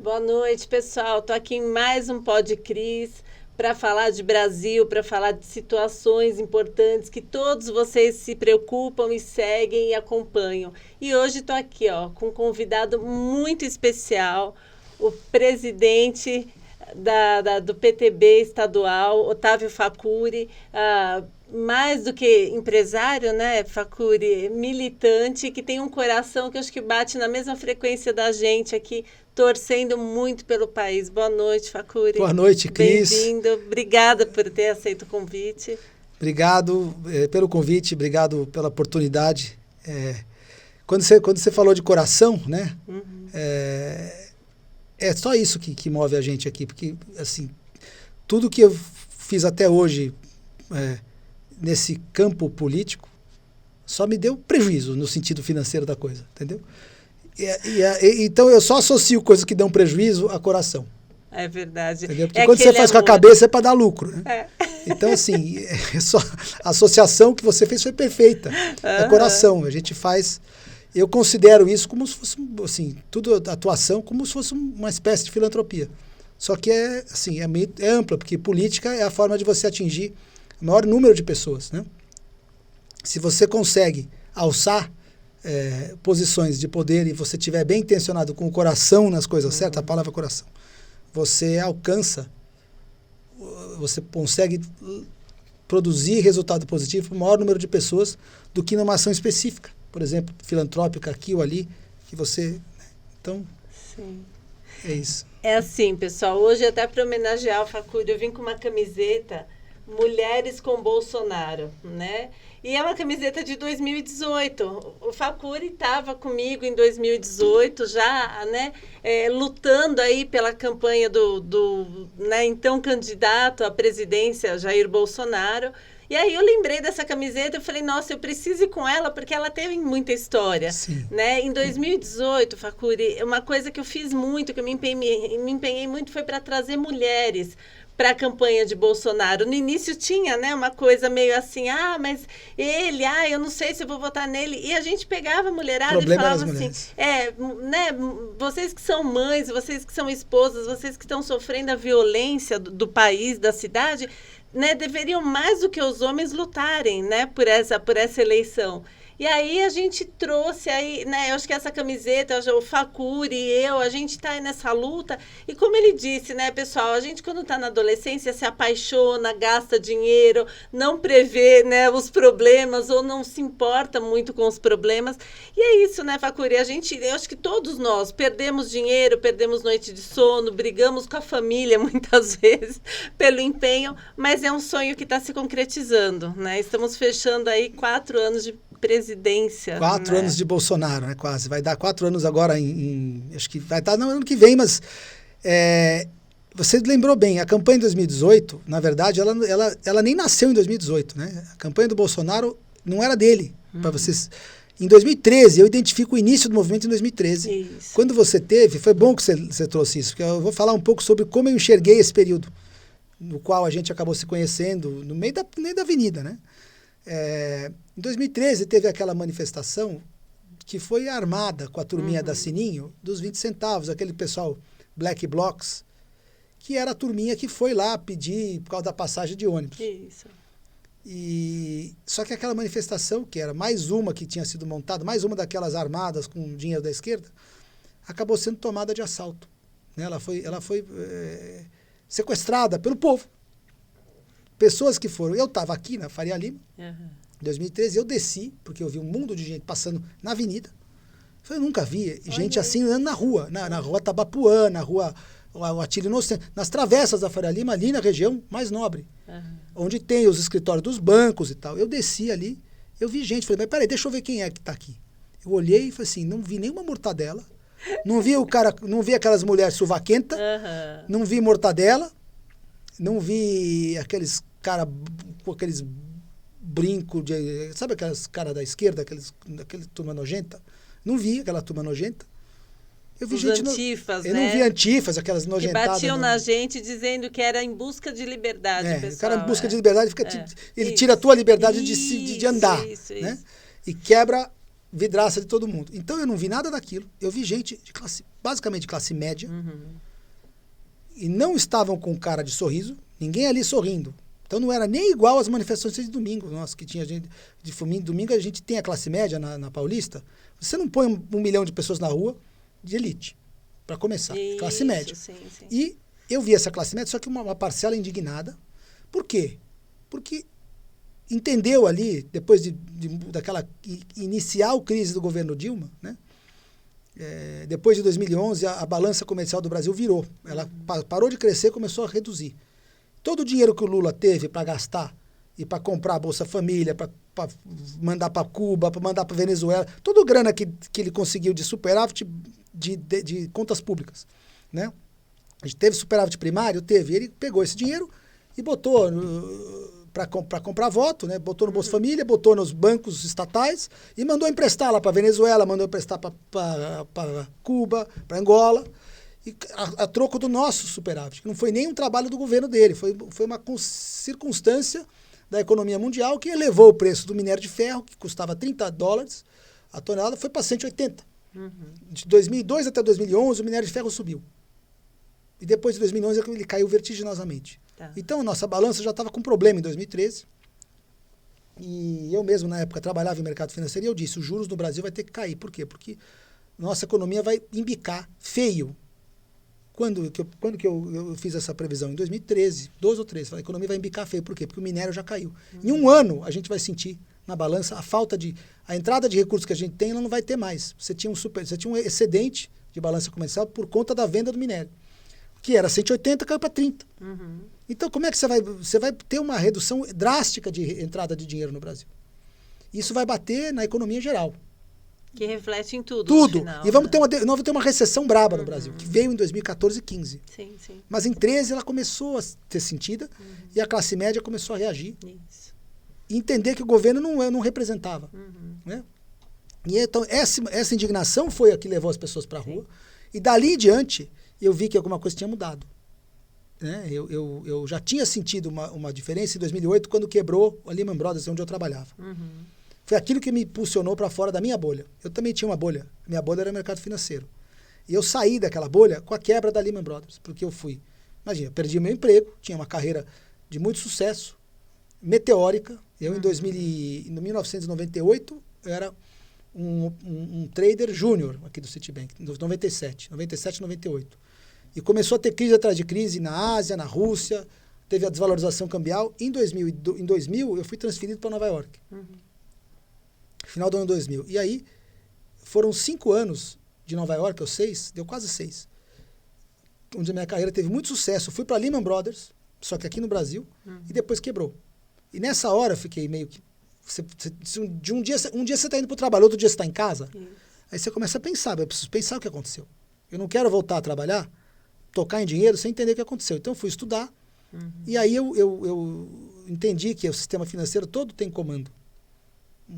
Boa noite, pessoal. Estou aqui em mais um Pod Cris para falar de Brasil, para falar de situações importantes que todos vocês se preocupam e seguem e acompanham. E hoje estou aqui, com um convidado muito especial, o presidente do PTB estadual, Otávio Facuri, mais do que empresário, né, Facuri, militante, que tem um coração que eu acho que bate na mesma frequência da gente aqui, torcendo muito pelo país. Boa noite, Facuri. Boa noite, Cris. Bem-vindo. Obrigada por ter aceito o convite. Obrigado pelo convite, obrigado pela oportunidade. Quando você falou de coração, né? Uhum. É só isso que move a gente aqui, porque assim, tudo que eu fiz até hoje nesse campo político só me deu prejuízo no sentido financeiro da coisa, entendeu? Então eu só associo coisas que dão prejuízo a coração. É verdade. Entendeu? Porque quando você faz com a cabeça é para dar lucro, né? Então, assim, só a associação que você fez foi perfeita. É coração. A gente faz. Eu considero isso como se fosse, assim, tudo atuação como se fosse uma espécie de filantropia. Só que é ampla, porque política é a forma de você atingir o maior número de pessoas, né? Se você consegue alçar posições de poder e você estiver bem intencionado com o coração nas coisas certas, a palavra coração, você alcança, você consegue produzir resultado positivo para o maior número de pessoas do que numa ação específica, por exemplo, filantrópica aqui ou ali, que você... Então, sim. É isso. É assim, pessoal, hoje até para homenagear o Facuri, eu vim com uma camiseta Mulheres com Bolsonaro, né? E é uma camiseta de 2018. O Facuri estava comigo em 2018 já, né? Lutando aí pela campanha do né, então candidato à presidência, Jair Bolsonaro. E aí eu lembrei dessa camiseta e falei, nossa, eu preciso ir com ela porque ela teve muita história. Sim. Né? Em 2018, Facuri, uma coisa que eu fiz muito, que eu me empenhei muito, foi para trazer mulheres para a campanha de Bolsonaro. No início tinha, né, uma coisa meio assim, mas ele, eu não sei se eu vou votar nele. E a gente pegava a mulherada e falava assim, né, vocês que são mães, vocês que são esposas, vocês que estão sofrendo a violência do país, da cidade, né, deveriam mais do que os homens lutarem, né, por essa eleição. E aí a gente trouxe aí, né, eu acho que essa camiseta, o Facuri e a gente está aí nessa luta. E como ele disse, né, pessoal, a gente quando está na adolescência se apaixona, gasta dinheiro, não prevê, né, os problemas ou não se importa muito com os problemas. E é isso, né, Facuri, eu acho que todos nós perdemos dinheiro, perdemos noite de sono, brigamos com a família muitas vezes pelo empenho, mas é um sonho que está se concretizando, né? Estamos fechando aí 4 anos de presidência. 4 anos de Bolsonaro, né? Quase. Vai dar 4 anos agora acho que vai estar no ano que vem, mas você lembrou bem, a campanha de 2018, na verdade, ela nem nasceu em 2018, né? A campanha do Bolsonaro não era dele. Para vocês. Em 2013, eu identifico o início do movimento em 2013. Isso. Quando você foi bom que você trouxe isso, porque eu vou falar um pouco sobre como eu enxerguei esse período, no qual a gente acabou se conhecendo no meio da avenida, né? Em 2013 teve aquela manifestação que foi armada com a turminha da Sininho, dos 20 centavos, aquele pessoal Black Blocs, que era a turminha que foi lá pedir por causa da passagem de ônibus. Isso. Só que aquela manifestação, que era mais uma que tinha sido montada, mais uma daquelas armadas com dinheiro da esquerda, acabou sendo tomada de assalto. Né? Ela foi sequestrada pelo povo. Pessoas que foram... Eu estava aqui na Faria Lima, em 2013, eu desci, porque eu vi um mundo de gente passando na avenida. Eu nunca vi gente assim andando na rua Tabapuã, na rua Atílio Inocente, nas travessas da Faria Lima, ali na região mais nobre, onde tem os escritórios dos bancos e tal. Eu desci ali, eu vi gente, falei, mas peraí, deixa eu ver quem é que está aqui. Eu olhei e falei assim, não vi nenhuma mortadela, não vi aquelas mulheres suvaquentas, não vi mortadela, não vi aqueles cara com aqueles brincos de... Sabe aquelas caras da esquerda, aquele turma nojenta? Não vi aquela turma nojenta. Eu vi gente antifas, eu né? não vi antifas, aquelas nojentadas. Que batiam na gente dizendo que era em busca de liberdade, pessoal. O cara em busca de liberdade, ele tira a tua liberdade de andar. Né? E quebra vidraça de todo mundo. Então eu não vi nada daquilo. Eu vi gente de basicamente de classe média, e não estavam com cara de sorriso, ninguém ali sorrindo. Então não era nem igual às manifestações de domingo. Nossa, que tinha gente de domingo, a gente tem a classe média na Paulista. Você não põe 1 milhão de pessoas na rua de elite, para começar. Isso, classe média. Sim. E eu vi essa classe média, só que uma parcela indignada. Por quê? Porque entendeu ali, depois daquela inicial crise do governo Dilma, né? Depois de 2011, a balança comercial do Brasil virou. Ela parou de crescer e começou a reduzir. Todo o dinheiro que o Lula teve para gastar e para comprar a Bolsa Família, para mandar para Cuba, para mandar para Venezuela, toda a grana que ele conseguiu de superávit de contas públicas, né? A gente teve superávit primário? Teve. Ele pegou esse dinheiro e botou para comprar voto, né? Botou no Bolsa Família, botou nos bancos estatais e mandou emprestar lá para Venezuela, mandou emprestar para Cuba, para Angola, e a troco do nosso superávit, que não foi nem um trabalho do governo dele, foi uma circunstância da economia mundial que elevou o preço do minério de ferro, que custava $30 a tonelada, foi para 180. De 2002 até 2011, o minério de ferro subiu. E depois de 2011, ele caiu vertiginosamente. Tá. Então, a nossa balança já estava com problema em 2013. E eu mesmo, na época, trabalhava em mercado financeiro e eu disse, os juros no Brasil vai ter que cair. Por quê? Porque nossa economia vai embicar feio. Quando que eu fiz essa previsão? Em 2013, 12 ou 13. Falei, a economia vai embicar feio. Por quê? Porque o minério já caiu. Em um ano, a gente vai sentir na balança a entrada de recursos que a gente tem, ela não vai ter mais. Você tinha um excedente de balança comercial por conta da venda do minério. Que era 180, caiu para 30. Então, como é que você vai ter uma redução drástica de entrada de dinheiro no Brasil? Isso vai bater na economia geral. Que reflete em tudo. Tudo. Final, e nós vamos ter uma recessão braba no Brasil, que veio em 2014 e 15. Sim. Mas em 13 ela começou a ser sentida e a classe média começou a reagir. Isso. E entender que o governo não representava. Né? E então, essa indignação foi a que levou as pessoas para a rua. E dali em diante, eu vi que alguma coisa tinha mudado. Né? Eu já tinha sentido uma diferença em 2008, quando quebrou a Lehman Brothers, onde eu trabalhava. Foi aquilo que me impulsionou para fora da minha bolha. Eu também tinha uma bolha. Minha bolha era o mercado financeiro. E eu saí daquela bolha com a quebra da Lehman Brothers, porque eu imagina, eu perdi o meu emprego, tinha uma carreira de muito sucesso, meteórica. Eu, em 1998, eu era um trader júnior aqui do Citibank, em 97, 98. E começou a ter crise atrás de crise na Ásia, na Rússia, teve a desvalorização cambial. Em 2000 eu fui transferido para Nova York. Final do ano 2000. E aí, foram 5 anos de Nova York, ou 6, deu quase 6, onde a minha carreira teve muito sucesso. Eu fui para Lehman Brothers, só que aqui no Brasil, e depois quebrou. E nessa hora eu fiquei meio que... um dia você está indo para o trabalho, outro dia você está em casa, aí você começa a pensar, eu preciso pensar o que aconteceu. Eu não quero voltar a trabalhar, tocar em dinheiro, sem entender o que aconteceu. Então eu fui estudar, e aí eu entendi que o sistema financeiro todo tem comando.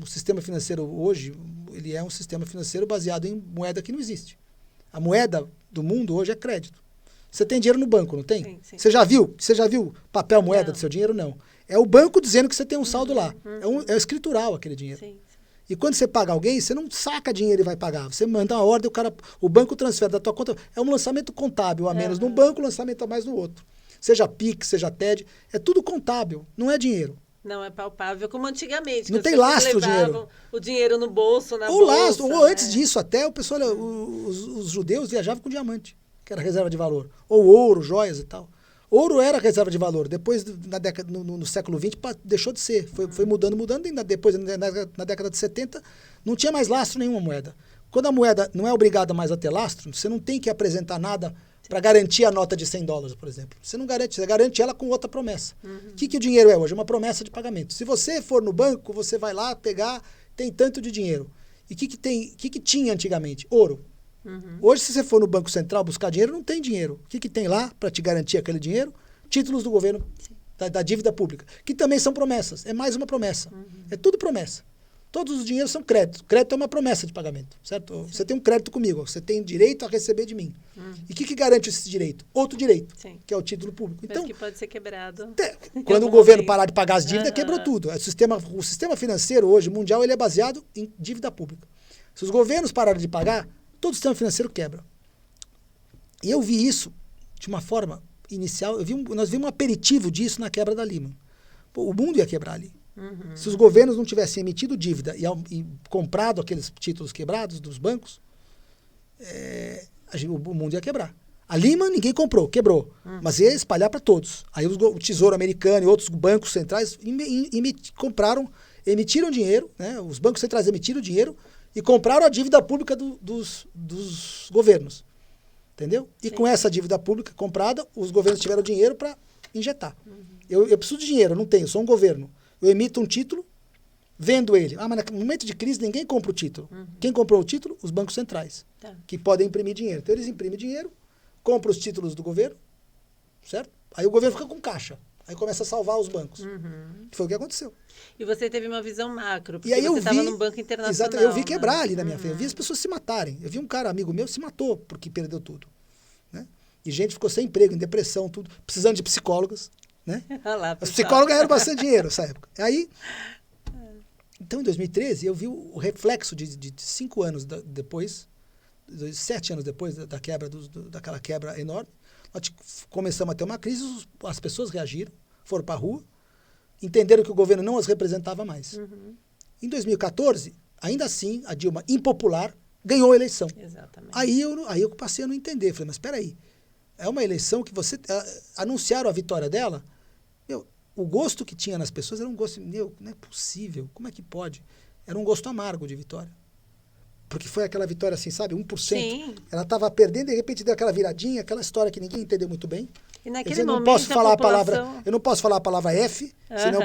O sistema financeiro hoje, ele é um sistema financeiro baseado em moeda que não existe. A moeda do mundo hoje é crédito. Você tem dinheiro no banco, não tem? Sim. Você já viu papel moeda do seu dinheiro? Não. É o banco dizendo que você tem um saldo lá. É escritural aquele dinheiro. Sim. E quando você paga alguém, você não saca dinheiro e vai pagar. Você manda uma ordem, o banco transfere da tua conta. É um lançamento contábil a menos num banco, lançamento a mais no outro. Seja PIX, seja TED, é tudo contábil, não é dinheiro. Não é palpável como antigamente. Não tem lastro o dinheiro. O dinheiro no bolso, na bolsa. Lastro, ou antes disso até, o pessoal, os judeus viajavam com diamante, que era reserva de valor. Ou ouro, joias e tal. Ouro era reserva de valor. Depois, no século XX, deixou de ser. Foi mudando. E depois, na década de 70, não tinha mais lastro nenhuma moeda. Quando a moeda não é obrigada mais a ter lastro, você não tem que apresentar nada para garantir a nota de $100, por exemplo. Você não garante, você garante ela com outra promessa. O que o dinheiro é hoje? É uma promessa de pagamento. Se você for no banco, você vai lá pegar, tem tanto de dinheiro. E o que tinha antigamente? Ouro. Hoje, se você for no Banco Central buscar dinheiro, não tem dinheiro. O que tem lá para te garantir aquele dinheiro? Títulos do governo, da dívida pública, que também são promessas. É mais uma promessa. É tudo promessa. Todos os dinheiros são créditos. Crédito é uma promessa de pagamento, certo? Sim. Você tem um crédito comigo, você tem direito a receber de mim. E o que garante esse direito? Outro direito, que é o título público. Mas então, que pode ser quebrado. Quando o governo parar de pagar as dívidas, quebrou tudo. O sistema financeiro hoje, mundial, ele é baseado em dívida pública. Se os governos pararem de pagar, todo o sistema financeiro quebra. E eu vi isso de uma forma inicial, nós vimos um aperitivo disso na quebra da Lehman. Pô, o mundo ia quebrar ali. Se os governos não tivessem emitido dívida e comprado aqueles títulos quebrados dos bancos, o mundo ia quebrar. A Lehman ninguém comprou, quebrou, mas ia espalhar para todos. Aí o Tesouro Americano e outros bancos centrais emitiram dinheiro, né? Os bancos centrais emitiram dinheiro e compraram a dívida pública dos governos. Entendeu? E com essa dívida pública comprada, os governos tiveram dinheiro para injetar. Eu preciso de dinheiro, eu não tenho, sou um governo. Eu emito um título, vendo ele. Mas no momento de crise, ninguém compra o título. Quem comprou o título? Os bancos centrais, que podem imprimir dinheiro. Então, eles imprimem dinheiro, compram os títulos do governo, certo? Aí o governo fica com caixa. Aí começa a salvar os bancos. Que foi o que aconteceu. E você teve uma visão macro, porque e aí você estava num banco internacional. Exato, eu vi quebrar ali na minha frente. Eu vi as pessoas se matarem. Eu vi um cara, amigo meu, se matou porque perdeu tudo. Né? E gente ficou sem emprego, em depressão, tudo, precisando de psicólogas. Né? As psicólogas ganharam bastante dinheiro nessa época. Aí, então, em 2013, eu vi o reflexo de 5 anos depois, 7 anos depois da quebra, daquela quebra enorme. Nós começamos a ter uma crise, as pessoas reagiram, foram para a rua, entenderam que o governo não as representava mais. Em 2014, ainda assim, a Dilma, impopular, ganhou a eleição. Exatamente. Aí eu passei a não entender. Falei, mas espera aí, é uma eleição que você... anunciaram a vitória dela, o gosto que tinha nas pessoas era um gosto... não é possível, como é que pode? Era um gosto amargo de vitória. Porque foi aquela vitória assim, sabe, 1%. Sim. Ela estava perdendo, de repente deu aquela viradinha, aquela história que ninguém entendeu muito bem. E naquele momento, eu não posso falar a palavra F, senão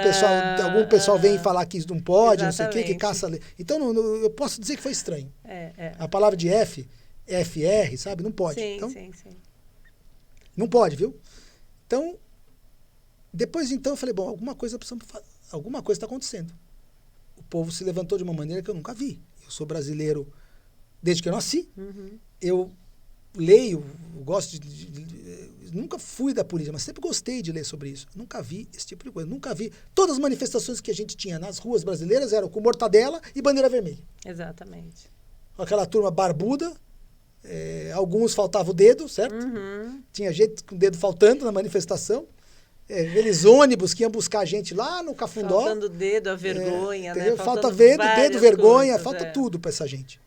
algum pessoal vem falar que isso não pode, não sei o quê, que caça... Então, eu posso dizer que foi estranho. A palavra de F, FR, sabe, não pode. Sim, então, sim. Não pode, viu? Então, depois então eu falei, bom, alguma coisa está acontecendo. O povo se levantou de uma maneira que eu nunca vi. Eu sou brasileiro desde que eu nasci. Eu leio, eu gosto nunca fui da política, mas sempre gostei de ler sobre isso. Nunca vi esse tipo de coisa. Nunca vi. Todas as manifestações que a gente tinha nas ruas brasileiras eram com mortadela e bandeira vermelha. Exatamente. Aquela turma barbuda, alguns faltava o dedo, certo? Tinha gente com o dedo faltando na manifestação. Aqueles ônibus que iam buscar a gente lá no Cafundó. Faltando dedo, a vergonha, né? Falta dedo, vergonha, coisas, falta tudo para essa gente.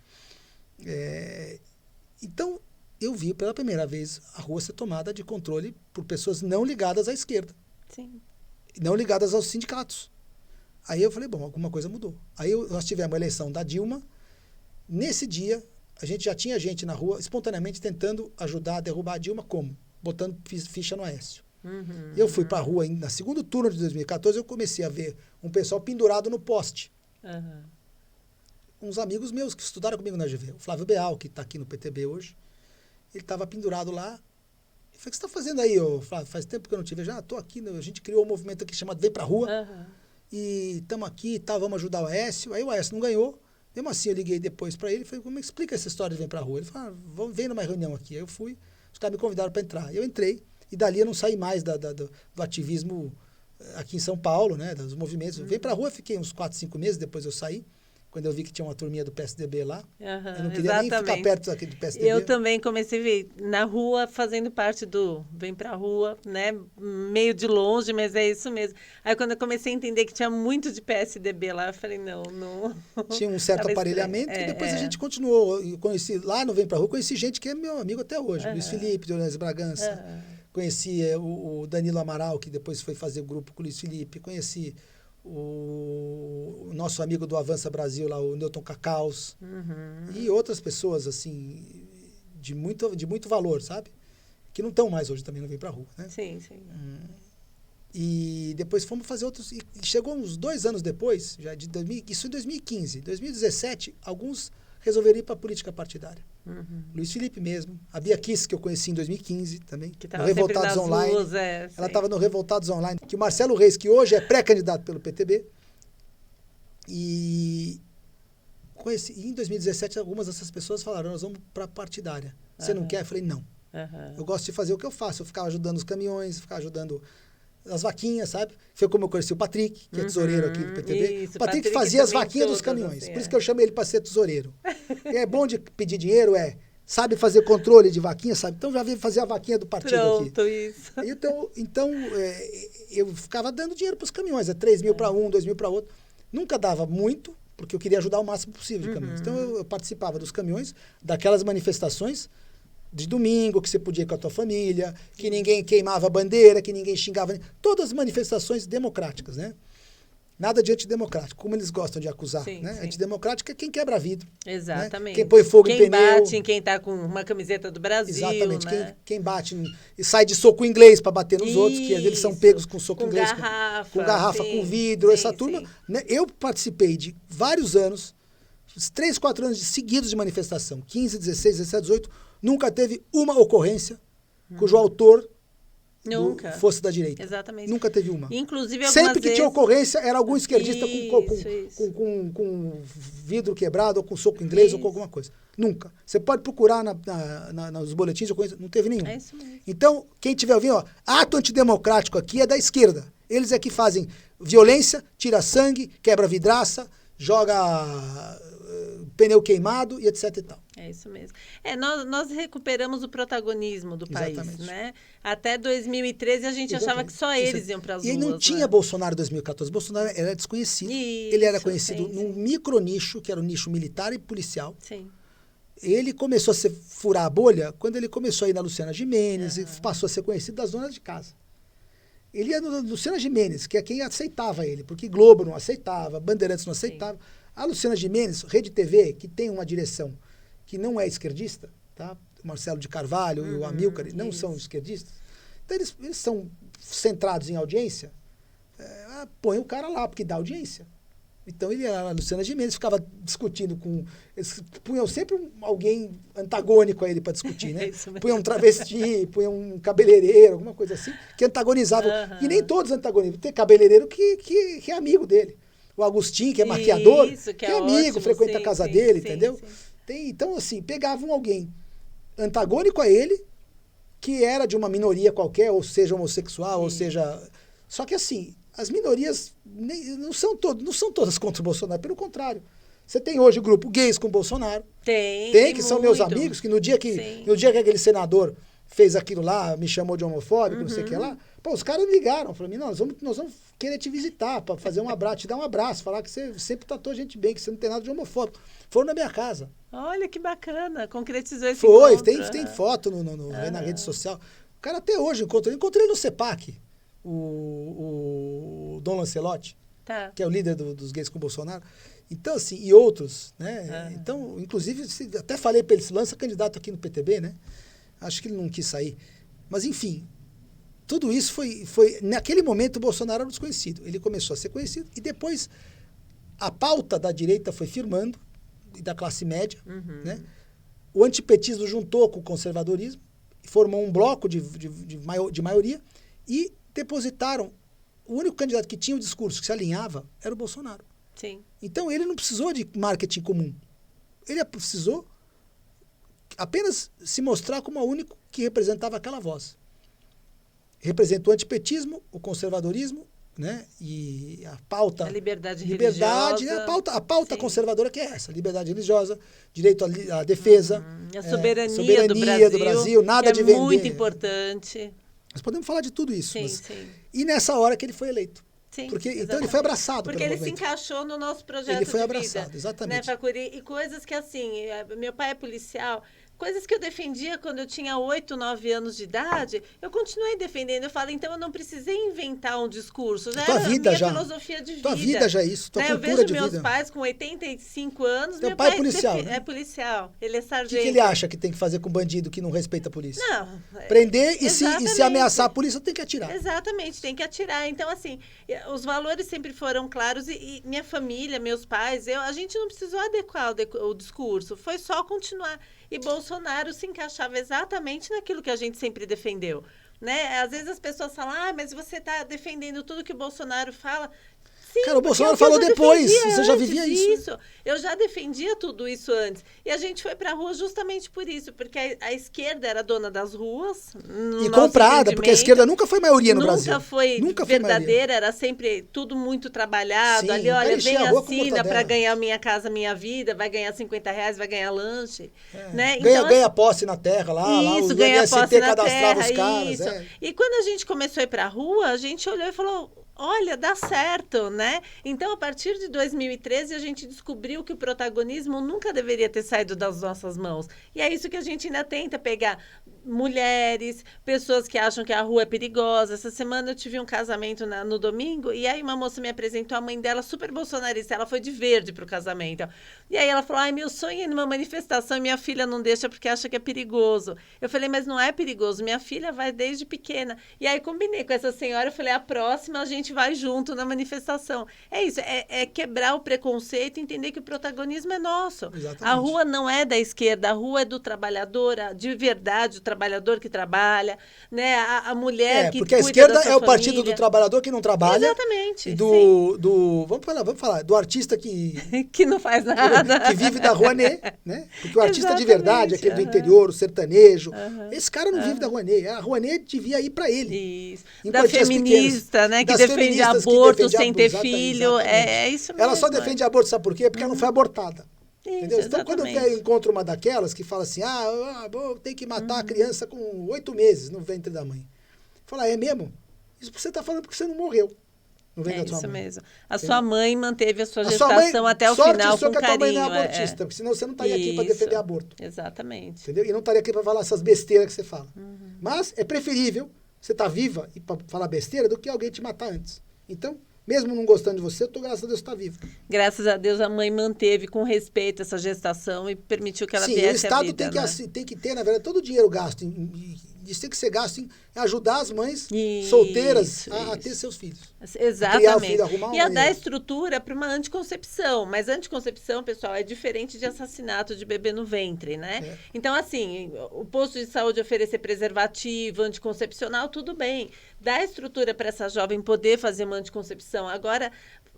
Então, eu vi pela primeira vez a rua ser tomada de controle por pessoas não ligadas à esquerda. Sim. Não ligadas aos sindicatos. Aí eu falei, bom, alguma coisa mudou. Aí nós tivemos a eleição da Dilma. Nesse dia, a gente já tinha gente na rua, espontaneamente tentando ajudar a derrubar a Dilma, como? Botando ficha no Aécio. Eu fui para a rua, na segundo turno de 2014, eu comecei a ver um pessoal pendurado no poste. Uns amigos meus que estudaram comigo na GV. O Flávio Beal, que está aqui no PTB hoje, ele estava pendurado lá. Eu falei, o que você está fazendo aí, Flávio? Faz tempo que eu não te vejo. Estou aqui, a gente criou um movimento aqui chamado Vem Pra Rua. E estamos aqui e tal, vamos ajudar o Aécio. Aí o Aécio não ganhou. Mesmo assim, eu liguei depois para ele e falei, como é que explica essa história de Vem Pra Rua? Ele falou, vem numa reunião aqui. Aí eu fui, os caras me convidaram para entrar. Eu entrei. E dali eu não saí mais do ativismo aqui em São Paulo, né, dos movimentos. Vem pra rua, fiquei uns 4, 5 meses, depois eu saí, quando eu vi que tinha uma turminha do PSDB lá. Eu não queria nem ficar perto aqui do PSDB. Eu também comecei a ver na rua, fazendo parte do Vem Pra Rua, né, meio de longe, mas é isso mesmo. Aí quando eu comecei a entender que tinha muito de PSDB lá, eu falei, não. Tinha um certo aparelhamento e depois a gente continuou. Eu conheci, lá no Vem Pra Rua, conheci gente que é meu amigo até hoje, Luiz Felipe, de Orleans Bragança. Conheci o Danilo Amaral, que depois foi fazer o grupo com o Luiz Felipe. Conheci o nosso amigo do Avança Brasil, lá, o Newton Cacaus. E outras pessoas, assim, de muito valor, sabe? Que não estão mais hoje também, não vem pra rua, né? Sim. E depois fomos fazer outros... E chegou uns 2 anos depois, isso em 2015. 2017, alguns resolveram ir para a política partidária. Luiz Felipe mesmo. A Bia Kiss, que eu conheci em 2015 também. Que estava no Revoltados Online. Ruas, ela estava no Revoltados Online. Que o Marcelo Reis, que hoje é pré-candidato pelo PTB. E conheci. E em 2017, algumas dessas pessoas falaram, nós vamos para a partidária. Você não quer? Eu falei, não. Eu gosto de fazer o que eu faço. Eu ficava ajudando os caminhões, ficava ajudando as vaquinhas, sabe? Foi como eu conheci o Patrick, que é tesoureiro aqui do PTB. Isso, o Patrick fazia as vaquinhas dos caminhões. Assim, por isso que eu chamei ele para ser tesoureiro. E é bom de pedir dinheiro, sabe fazer controle de vaquinha, sabe? Então já veio fazer a vaquinha do partido aqui. Pronto, isso. Então eu ficava dando dinheiro para os caminhões. 3 mil para um, 2 mil para outro. Nunca dava muito, porque eu queria ajudar o máximo possível de caminhões. Então eu participava dos caminhões, daquelas manifestações de domingo, que você podia ir com a tua família, que ninguém queimava a bandeira, que ninguém xingava. Todas as manifestações democráticas, né? Nada de antidemocrático, como eles gostam de acusar. Sim, né? sim. Antidemocrático é quem quebra vidro. Exatamente. Né? Quem põe fogo em pneu. Quem bate em quem está com uma camiseta do Brasil. Exatamente. Né? Quem bate e sai de soco inglês para bater nos outros, que eles são pegos com soco inglês. Com garrafa, sim, com vidro, sim, essa turma. Né? Eu participei de vários anos, 3, 4 anos seguidos de manifestação. 15, 16, 17, 18. Nunca teve uma ocorrência cujo autor fosse da direita. Exatamente. Nunca teve uma. Inclusive, sempre que vezes... tinha ocorrência, era algum esquerdista isso. com vidro quebrado, ou com soco inglês, ou com alguma coisa. Nunca. Você pode procurar nos boletins de ocorrência, não teve nenhum. É isso mesmo. Então, quem tiver ouvindo, ato antidemocrático aqui é da esquerda. Eles é que fazem violência, tira sangue, quebra vidraça, joga pneu queimado e etc e tal. É isso mesmo. Nós recuperamos o protagonismo do país, né? Até 2013 a gente achava que só eles iam para as ruas. E não tinha Bolsonaro em 2014. Bolsonaro era desconhecido. Ele era conhecido num micronicho, que era o nicho militar e policial. Sim. Ele começou a furar a bolha quando ele começou a ir na Luciana Gimenez e passou a ser conhecido das donas de casa. Ele ia na Luciana Gimenez, que é quem aceitava ele, porque Globo não aceitava, Bandeirantes não aceitava. Sim. A Luciana Gimenez, Rede TV, que tem uma direção que não é esquerdista, tá? O Marcelo de Carvalho e o Amilcar não são esquerdistas. Então, eles são centrados em audiência, põe o cara lá, porque dá audiência. Então, ele era a Luciana Gimenez, ficava discutindo com... Eles punham sempre alguém antagônico a ele para discutir, né? Punham um travesti, punham um cabeleireiro, alguma coisa assim, que antagonizava. E nem todos antagonizam. Tem cabeleireiro que é amigo dele. O Agostinho, que é maquiador, que é amigo, ótimo, frequenta a casa dele, entendeu? Sim. Então, assim, pegavam alguém antagônico a ele, que era de uma minoria qualquer, ou seja, homossexual, ou seja... Só que, assim, as minorias não são todas contra o Bolsonaro, pelo contrário. Você tem hoje o grupo gays com o Bolsonaro. Tem que muito. São meus amigos, que no dia que aquele senador fez aquilo lá, me chamou de homofóbico, não sei o que lá, os caras ligaram, falaram, nós vamos querer te visitar, para fazer um abraço, te dar um abraço, falar que você sempre tratou a gente bem, que você não tem nada de homofóbico. Foram na minha casa. Olha que bacana, concretizou esse encontro. Foi, tem foto na rede social. O cara até hoje encontrei ele no CEPAC, o Dom Lancelotti, que é o líder dos gays com o Bolsonaro. Então, assim, e outros, né? Então, inclusive, até falei para ele, se lança candidato aqui no PTB, né? Acho que ele não quis sair. Mas, enfim, tudo isso foi... Naquele momento, o Bolsonaro era um desconhecido. Ele começou a ser conhecido. E depois, a pauta da direita foi firmando, e da classe média. Né? O antipetismo juntou com o conservadorismo, formou um bloco de maioria, e depositaram... O único candidato que tinha o discurso que se alinhava era o Bolsonaro. Sim. Então, ele não precisou de marketing comum. Ele precisou apenas se mostrar como o único que representava aquela voz. Representa o antipetismo, o conservadorismo, né? E a pauta... A liberdade religiosa. Né? A pauta conservadora que é essa. Liberdade religiosa, direito à defesa. A soberania do Brasil. Nada de vender. É muito importante. Nós podemos falar de tudo isso. Sim. E nessa hora que ele foi eleito. Sim, então ele foi abraçado porque pelo ele movimento. Se encaixou no nosso projeto ele foi de abraçado, vida, exatamente. Né, Facuri? E coisas que, assim, meu pai é policial, coisas que eu defendia quando eu tinha 8, 9 anos de idade, eu continuei defendendo. Eu falo, então eu não precisei inventar um discurso. Já era minha filosofia de vida. Tua vida já é isso, tua cultura de vida. Eu vejo meus pais com 85 anos. Teu pai é policial, É policial. Ele é O sargento. que ele acha que tem que fazer com bandido que não respeita a polícia? Não. Prender e se ameaçar a polícia, tem que atirar. Exatamente, tem que atirar. Então, assim, os valores sempre foram claros e minha família, meus pais, a gente não precisou adequar o discurso. Foi só continuar. E Bolsonaro se encaixava exatamente naquilo que a gente sempre defendeu. Né? Às vezes as pessoas falam, mas você está defendendo tudo que o Bolsonaro fala. Sim, Cara, o porque Bolsonaro é o que eu falou já depois. defendia Você já antes vivia isso. disso. Eu já defendia tudo isso antes. E a gente foi pra rua justamente por isso, porque a esquerda era dona das ruas, no E nosso comprada, porque a entendimento. esquerda nunca foi maioria no Brasil. Nunca foi Nunca foi maioria. verdadeira, era sempre tudo muito trabalhado. Sim, Ali, o cara olha, enchia vem a rua com assina mortadela. para ganhar Minha Casa Minha Vida, vai ganhar R$ 50, vai ganhar lanche. Né? Ganha posse na terra lá Isso, o ganha MST posse na cadastrava terra, os caras. isso. E quando a gente começou a ir para a rua, a gente olhou e falou... Olha, dá certo, né? Então, a partir de 2013, a gente descobriu que o protagonismo nunca deveria ter saído das nossas mãos. E é isso que a gente ainda tenta pegar mulheres, pessoas que acham que a rua é perigosa. Essa semana eu tive um casamento no domingo e aí uma moça me apresentou a mãe dela, super bolsonarista. Ela foi de verde pro casamento. E aí ela falou, ai, meu sonho é ir numa manifestação e minha filha não deixa porque acha que é perigoso. Eu falei, mas não é perigoso, minha filha vai desde pequena. E aí combinei com essa senhora, eu falei, a próxima a gente vai junto na manifestação. É isso, é quebrar o preconceito e entender que o protagonismo é nosso. Exatamente. A rua não é da esquerda, a rua é do trabalhador, de verdade, o trabalhador que trabalha, né? A mulher que porque a cuida esquerda da sua é o partido família. do trabalhador que não trabalha. Exatamente. E vamos falar, do artista que não faz nada. que vive da Rouanet, né? Porque o artista de Exatamente, verdade, aquele do interior, o sertanejo, esse cara não vive da Rouanet. A Rouanet devia ir para ele. Isso. Da feminista, né? Que defende aborto sem ter filho. É isso mesmo. Ela só defende aborto, sabe por quê? Porque ela não foi abortada. Isso, entendeu? Então, quando eu encontro uma daquelas que fala assim, tem que matar a criança com 8 meses no ventre da mãe. Fala, é mesmo? Isso você está falando porque você não morreu. É isso mesmo. A sua mãe manteve a sua gestação até o final com que a tua mãe carinho. não é abortista, porque senão você não estaria aqui para defender aborto. Exatamente. Entendeu? E não estaria aqui para falar essas besteiras que você fala. Mas é preferível você estar viva e para falar besteira do que alguém te matar antes. Então, mesmo não gostando de você, graças a Deus, está viva. Graças a Deus, a mãe manteve com respeito essa gestação e permitiu que ela viesse à vida. Sim, o Estado tem que ter, na verdade, todo o dinheiro gasto. Isso tem que ser gasto em ajudar as mães solteiras a ter seus filhos. Exatamente. Criar o filho, arrumar e a dar estrutura para uma anticoncepção. Mas anticoncepção, pessoal, é diferente de assassinato de bebê no ventre, né? Então, assim, o posto de saúde oferecer preservativo, anticoncepcional, tudo bem. Dá estrutura para essa jovem poder fazer uma anticoncepção. Agora,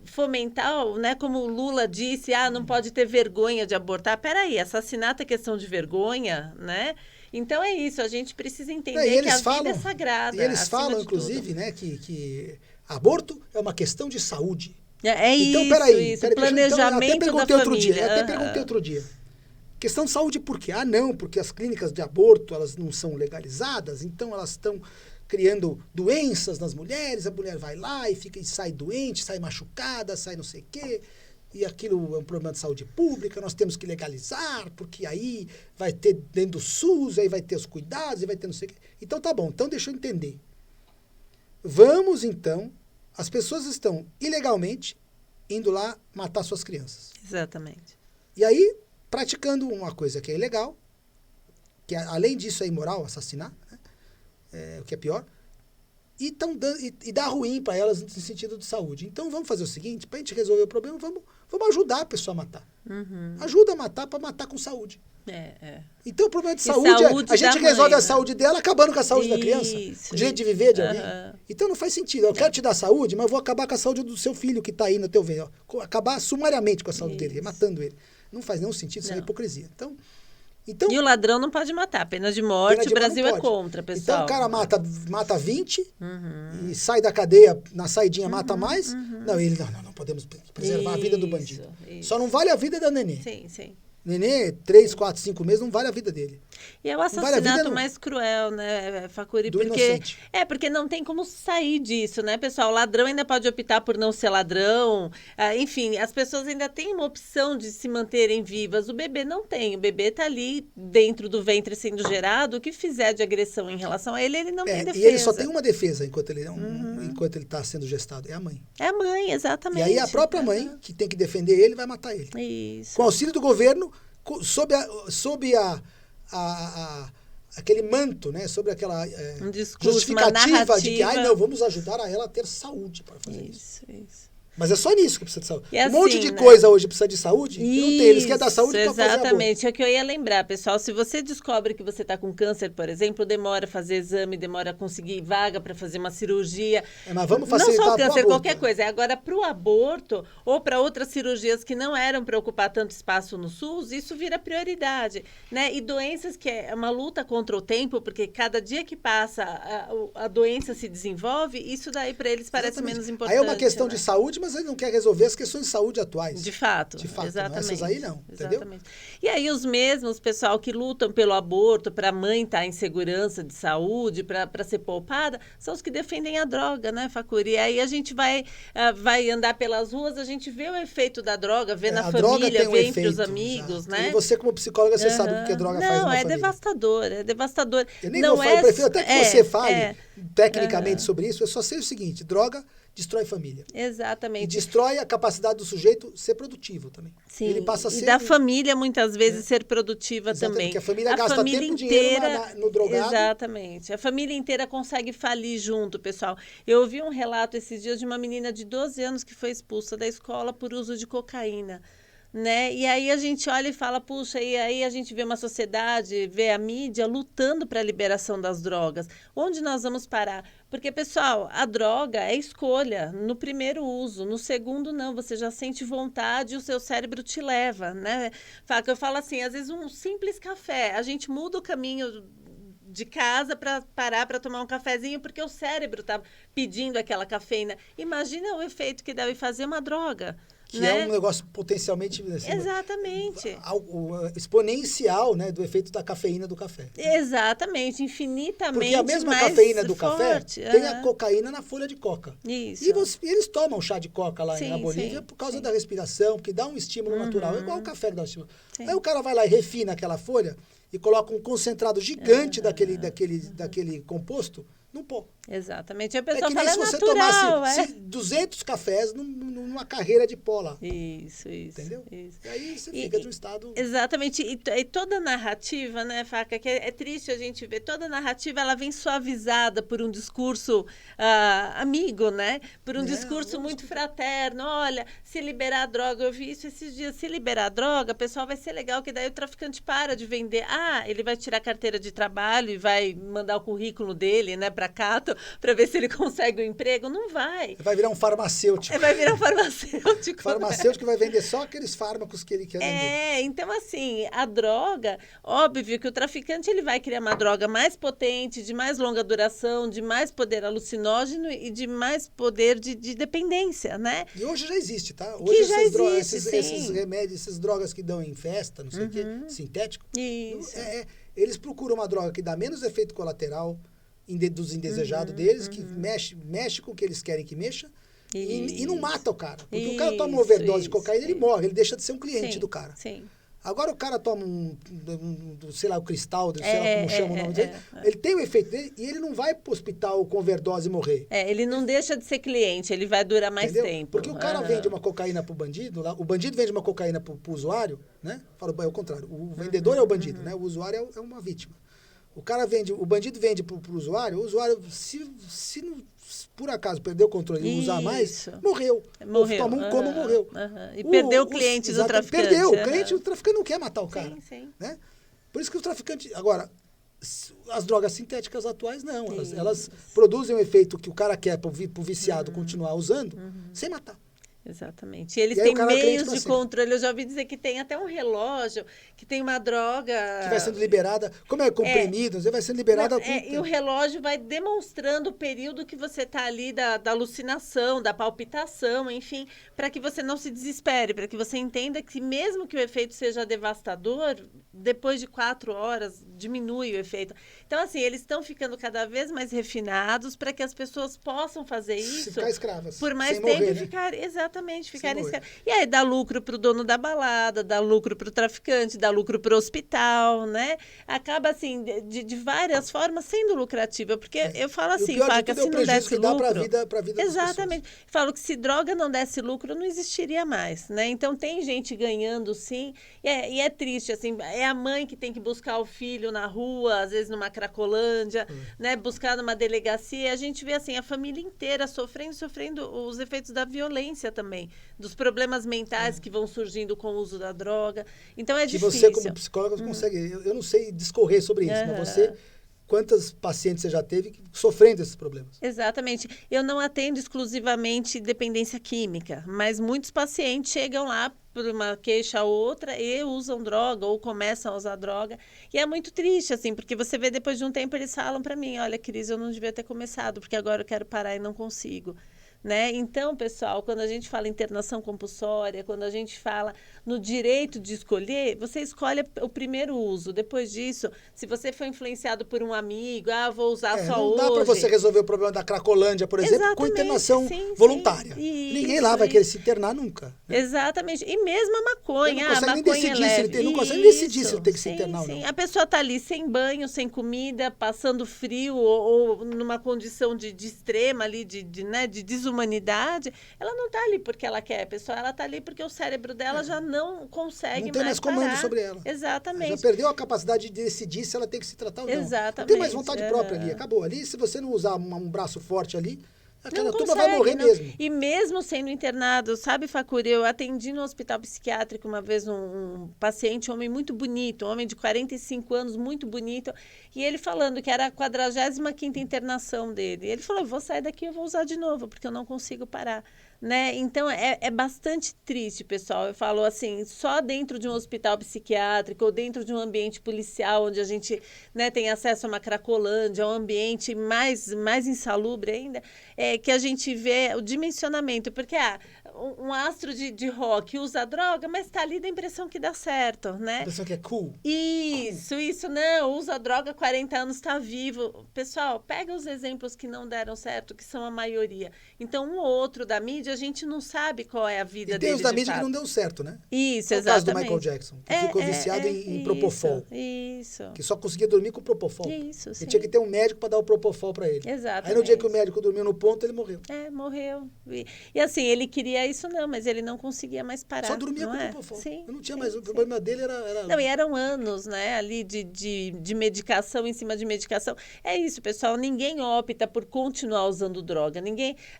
fomentar, né, como o Lula disse, não pode ter vergonha de abortar. Peraí, assassinato é questão de vergonha, né? Então é isso, a gente precisa entender que a vida é sagrada. E eles falam, inclusive, né, que aborto é uma questão de saúde. Então, peraí, planejamento então, da família. Até perguntei outro dia. Questão de saúde por quê? Não, porque as clínicas de aborto, elas não são legalizadas, então elas estão criando doenças nas mulheres, a mulher vai lá e sai doente, sai machucada, sai não sei o quê. E aquilo é um problema de saúde pública, nós temos que legalizar, porque aí vai ter dentro do SUS, aí vai ter os cuidados, aí vai ter não sei o quê. Então tá bom, então deixa eu entender. Vamos então, as pessoas estão ilegalmente indo lá matar suas crianças. Exatamente. E aí, praticando uma coisa que é ilegal, que além disso é imoral, assassinar, né? O que é pior, e dá ruim para elas no sentido de saúde. Então vamos fazer o seguinte, para a gente resolver o problema, vamos ajudar a pessoa a matar. Ajuda a matar para matar com saúde. Então o problema de saúde a gente resolve a saúde dela acabando com a saúde da criança. O direito de viver de alguém. Então não faz sentido. Eu quero te dar saúde, mas eu vou acabar com a saúde do seu filho que está aí no teu ventre. Acabar sumariamente com a saúde dele, matando ele. Não faz nenhum sentido, isso é hipocrisia. Então, e o ladrão não pode matar, pena de morte, o Brasil é contra, pessoal. Então o cara mata 20 e sai da cadeia, na saidinha mata mais. Não, ele não podemos preservar a vida do bandido. Só não vale a vida da nenê. Sim. Nenê, 3, 4, 5 meses, não vale a vida dele. E é o assassinato mais cruel, né, Facuri? Porque não tem como sair disso, né, pessoal? O ladrão ainda pode optar por não ser ladrão. Enfim, as pessoas ainda têm uma opção de se manterem vivas. O bebê não tem. O bebê está ali dentro do ventre sendo gerado. O que fizer de agressão em relação a ele, ele não tem defesa. E ele só tem uma defesa enquanto ele está sendo gestado. É a mãe. É a mãe, exatamente. E aí a própria mãe, que tem que defender ele, vai matar ele. Isso. Com auxílio do governo, sob aquele manto, né? Sobre aquela um discurso, justificativa de que vamos ajudar a ela a ter saúde para fazer isso. Mas é só nisso que precisa de saúde. E Um monte assim, de né? coisa hoje precisa de saúde e não tem. Eles querem dar Isso, saúde para fazer aborto. exatamente. É o que eu ia lembrar, pessoal. Se você descobre que você está com câncer, por exemplo, demora a fazer exame, demora a conseguir vaga para fazer uma cirurgia. Mas vamos Não facilitar só o pro câncer, aborto. qualquer coisa. Agora, para o aborto ou para outras cirurgias que não eram para ocupar tanto espaço no SUS, isso vira prioridade, né? E doenças que é uma luta contra o tempo, porque cada dia que passa a doença se desenvolve, isso daí para eles parece Exatamente. menos importante. Aí é uma questão né? de saúde, mas ele não quer resolver as questões de saúde atuais. De fato, exatamente. Essas aí não, entendeu? Exatamente. E aí os mesmos, pessoal, que lutam pelo aborto, para a mãe estar em segurança de saúde, para ser poupada, são os que defendem a droga, né, Facuri? E aí a gente vai andar pelas ruas, a gente vê o efeito da droga, vê na família, vê entre os amigos, né? E você, como psicóloga, você sabe o que a droga faz na família. Não, é devastador, é devastador. Eu nem vou falar, eu prefiro até que você fale tecnicamente sobre isso, eu só sei o seguinte, droga destrói família. Exatamente. E destrói a capacidade do sujeito ser produtivo também. Sim, ele passa a ser... E da família, muitas vezes, ser produtiva também. Porque a família gasta tempo e dinheiro no drogado. Exatamente. A família inteira consegue falir junto, pessoal. Eu ouvi um relato esses dias de uma menina de 12 anos que foi expulsa da escola por uso de cocaína. Né? E aí a gente olha e fala, puxa, e aí a gente vê uma sociedade, vê a mídia lutando para a liberação das drogas. Onde nós vamos parar? Porque, pessoal, a droga é escolha no primeiro uso, no segundo não, você já sente vontade e o seu cérebro te leva, né? Eu falo assim, às vezes um simples café, a gente muda o caminho de casa para parar para tomar um cafezinho porque o cérebro está pedindo aquela cafeína. Imagina o efeito que deve fazer uma droga. Que né? É um negócio potencialmente... Assim, exatamente. Exponencial, né, do efeito da cafeína do café. Exatamente, infinitamente mais Porque a mesma cafeína do forte. café tem a cocaína na folha de coca. Isso. E eles tomam chá de coca lá na Bolívia por causa da respiração, que dá um estímulo natural. É igual o café que dá um estímulo. Sim. Aí o cara vai lá e refina aquela folha e coloca um concentrado gigante daquele composto num pó. Exatamente. A pessoa que fala, nem se você tomasse 200 cafés numa carreira de pó lá. Isso. Entendeu? Isso. E aí você fica de um estado... Exatamente. E toda narrativa, né, Faca, que é triste a gente ver, toda narrativa ela vem suavizada por um discurso amigo, né? Por um discurso muito fraterno. Olha, se liberar a droga, eu vi isso esses dias, se liberar a droga, pessoal, vai ser legal, que daí o traficante para de vender. Ele vai tirar a carteira de trabalho e vai mandar o currículo dele, né, para Cato, para ver se ele consegue um emprego. Não vai. Vai virar um farmacêutico. Vai virar um farmacêutico. Farmacêutico vai vender só aqueles fármacos que ele quer vender. Então assim, a droga, óbvio que o traficante ele vai criar uma droga mais potente, de mais longa duração, de mais poder alucinógeno e de mais poder de dependência, né? E hoje já existe, tá? Hoje esses remédios, essas drogas que dão em festa, não sei o quê, sintético. Isso. Eles procuram uma droga que dá menos efeito colateral dos indesejados deles, que mexe com o que eles querem que mexa, e não mata o cara. Porque o cara toma uma overdose de cocaína, ele morre, ele deixa de ser um cliente do cara. Sim. Agora o cara toma sei lá, o cristal, sei lá como chama o nome dele, ele tem o efeito dele e ele não vai pro hospital com overdose e morrer. Ele não deixa de ser cliente, ele vai durar mais tempo. Porque o cara vende uma cocaína pro bandido, o bandido vende uma cocaína pro usuário, né? Fala, é o contrário, o vendedor é o bandido, né? O usuário é uma vítima. O bandido vende pro usuário, o usuário, se não, por acaso perdeu o controle e usar mais, morreu. Ou toma como morreu. E perdeu o cliente do traficante. Perdeu o cliente, o traficante não quer matar o cara. Sim. Né? Por isso que o traficante... Agora, as drogas sintéticas atuais, não. Elas produzem um efeito que o cara quer pro viciado continuar usando, sem matar. Exatamente. E eles têm meios de controle. Eu já ouvi dizer que tem até um relógio, que tem uma droga... Que vai sendo liberada. Como é comprimido, você vai sendo liberada... E o relógio vai demonstrando o período que você está ali da alucinação, da palpitação, enfim, para que você não se desespere, para que você entenda que mesmo que o efeito seja devastador, depois de 4 horas diminui o efeito. Então, assim, eles estão ficando cada vez mais refinados para que as pessoas possam fazer isso... Ficar escravas. Por mais tempo morrer, e ficar... Exatamente, ficarem escravos. E aí dá lucro para o dono da balada, dá lucro para o traficante, dá lucro para o hospital, né? Acaba, assim, de várias formas sendo lucrativa. Porque eu falo assim, Faca, se não desse lucro... Para a vida exatamente. Falo que se droga não desse lucro, não existiria mais, né? Então, tem gente ganhando, sim. E é triste, assim, é a mãe que tem que buscar o filho na rua, às vezes numa Cracolândia, né? Buscar numa delegacia. A gente vê, assim, a família inteira sofrendo os efeitos da violência também. também, dos problemas mentais que vão surgindo com o uso da droga. Então, é difícil. Que você, como psicóloga, consegue... Eu não sei discorrer sobre isso, mas você... Quantas pacientes você já teve sofrendo esses problemas? Exatamente. Eu não atendo exclusivamente dependência química, mas muitos pacientes chegam lá por uma queixa ou outra e usam droga ou começam a usar droga. E é muito triste, assim, porque você vê depois de um tempo eles falam para mim, olha, Cris, eu não devia ter começado, porque agora eu quero parar e não consigo. Né? Então, pessoal, quando a gente fala em internação compulsória, quando a gente fala no direito de escolher, você escolhe o primeiro uso. Depois disso, se você foi influenciado por um amigo, vou usar só hoje. Não dá para você resolver o problema da Cracolândia, por exemplo, com internação voluntária. Ninguém lá vai querer se internar nunca. Né? Exatamente. E mesmo a maconha. Não consegue nem decidir se ele não consegue decidir se ele tem que se internar ou não. A pessoa está ali sem banho, sem comida, passando frio ou numa condição de extrema ali, de desumanidade, ela não está ali porque ela quer, pessoal, ela está ali porque o cérebro dela já não consegue não tem mais comando parar. sobre ela. Exatamente. Ela já perdeu a capacidade de decidir se ela tem que se tratar ou não. Exatamente. Não tem mais vontade própria ali, acabou. Ali, se você não usar um braço forte ali, aquela turma vai morrer mesmo. E mesmo sendo internado, sabe, Facuri, eu atendi no hospital psiquiátrico uma vez um paciente, um homem muito bonito, um homem de 45 anos, muito bonito, e ele falando que era a 45ª internação dele. Ele falou, vou sair daqui e eu vou usar de novo, porque eu não consigo parar. Né? Então, é bastante triste, pessoal. Eu falo assim, só dentro de um hospital psiquiátrico ou dentro de um ambiente policial, onde a gente, né, tem acesso a uma cracolândia, um ambiente mais insalubre ainda, que a gente vê o dimensionamento. Porque um astro de rock usa droga, mas está ali da impressão que dá certo, né? A impressão que é cool. Isso, não, usa droga há 40 anos, está vivo. Pessoal, pega os exemplos que não deram certo, que são a maioria. Então, um ou outro da mídia, a gente não sabe qual é a vida dele. E tem os da mídia que não deu certo, né? Isso, exatamente. O caso do Michael Jackson, que ficou viciado em Propofol. Isso. Que só conseguia dormir com Propofol. Isso, sim. Ele tinha que ter um médico para dar o Propofol para ele. Exatamente. Aí no dia que o médico dormiu no ponto, ele morreu. Morreu. E assim, ele queria isso não, mas ele não conseguia mais parar. Só dormia com Propofol. Sim. Eu não tinha mais. O problema dele era... Não, e eram anos, né, ali de medicação em cima de medicação. É isso, pessoal. Ninguém opta por continuar usando droga.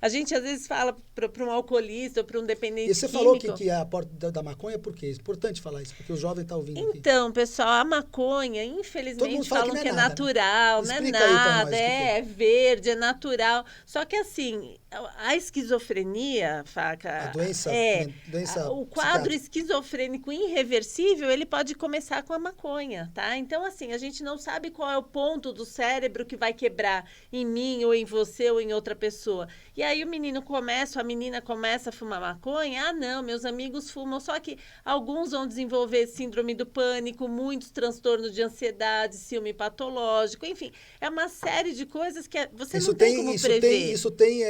A gente às vezes fala para um alcoolista ou para um dependente E você químico. falou que a porta da maconha, por quê? É importante falar isso, porque o jovem está ouvindo aqui. Então, pessoal, a maconha, infelizmente, falam que é nada, natural, né? Não é nada, é verde, é natural. Só que, assim, a esquizofrenia, Faca... A doença o quadro esquizofrênico irreversível, ele pode começar com a maconha, tá? Então, assim, a gente não sabe qual é o ponto do cérebro que vai quebrar em mim, ou em você, ou em outra pessoa. E aí a menina começa a fumar maconha, não, meus amigos fumam, só que alguns vão desenvolver síndrome do pânico, muitos transtornos de ansiedade, ciúme patológico, enfim, é uma série de coisas que você não tem como prever. Isso tem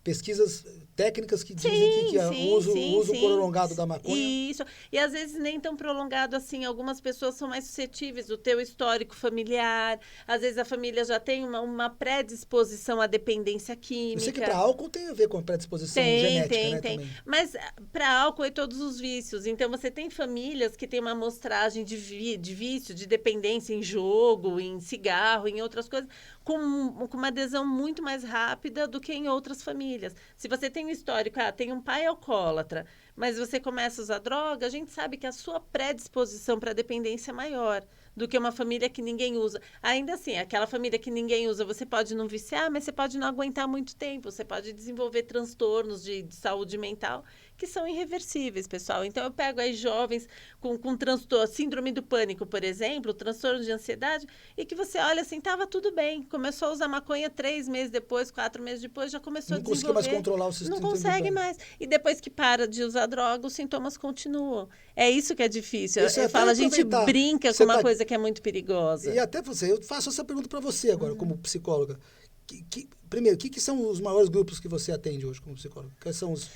pesquisas técnicas que dizem que o uso prolongado da maconha... Isso, e às vezes nem tão prolongado assim, algumas pessoas são mais suscetíveis do teu histórico familiar, às vezes a família já tem uma predisposição à dependência química. Eu sei que para álcool tem a ver com a predisposição genética, tem. Também. Mas para álcool é todos os vícios, então você tem famílias que têm uma amostragem de vício, de dependência em jogo, em cigarro, em outras coisas, com uma adesão muito mais rápida do que em outras famílias. Se você tem um histórico, tem um pai alcoólatra, mas você começa a usar droga, a gente sabe que a sua predisposição para a dependência é maior do que uma família que ninguém usa. Ainda assim, aquela família que ninguém usa, você pode não viciar, mas você pode não aguentar muito tempo, você pode desenvolver transtornos de saúde mental que são irreversíveis, pessoal. Então, eu pego aí jovens com transtorno, síndrome do pânico, por exemplo, transtorno de ansiedade, e que você olha assim, estava tudo bem, começou a usar maconha 3 meses depois, 4 meses depois, já começou a desenvolver. Não consegue mais controlar o sistema. Não consegue mais. E depois que para de usar droga, os sintomas continuam. É isso que é difícil. Eu falo, a gente brinca com uma coisa que é muito perigosa. E até você, eu faço essa pergunta para você agora, como psicóloga. Primeiro, o que são os maiores grupos que você atende hoje como psicóloga? Quais são os...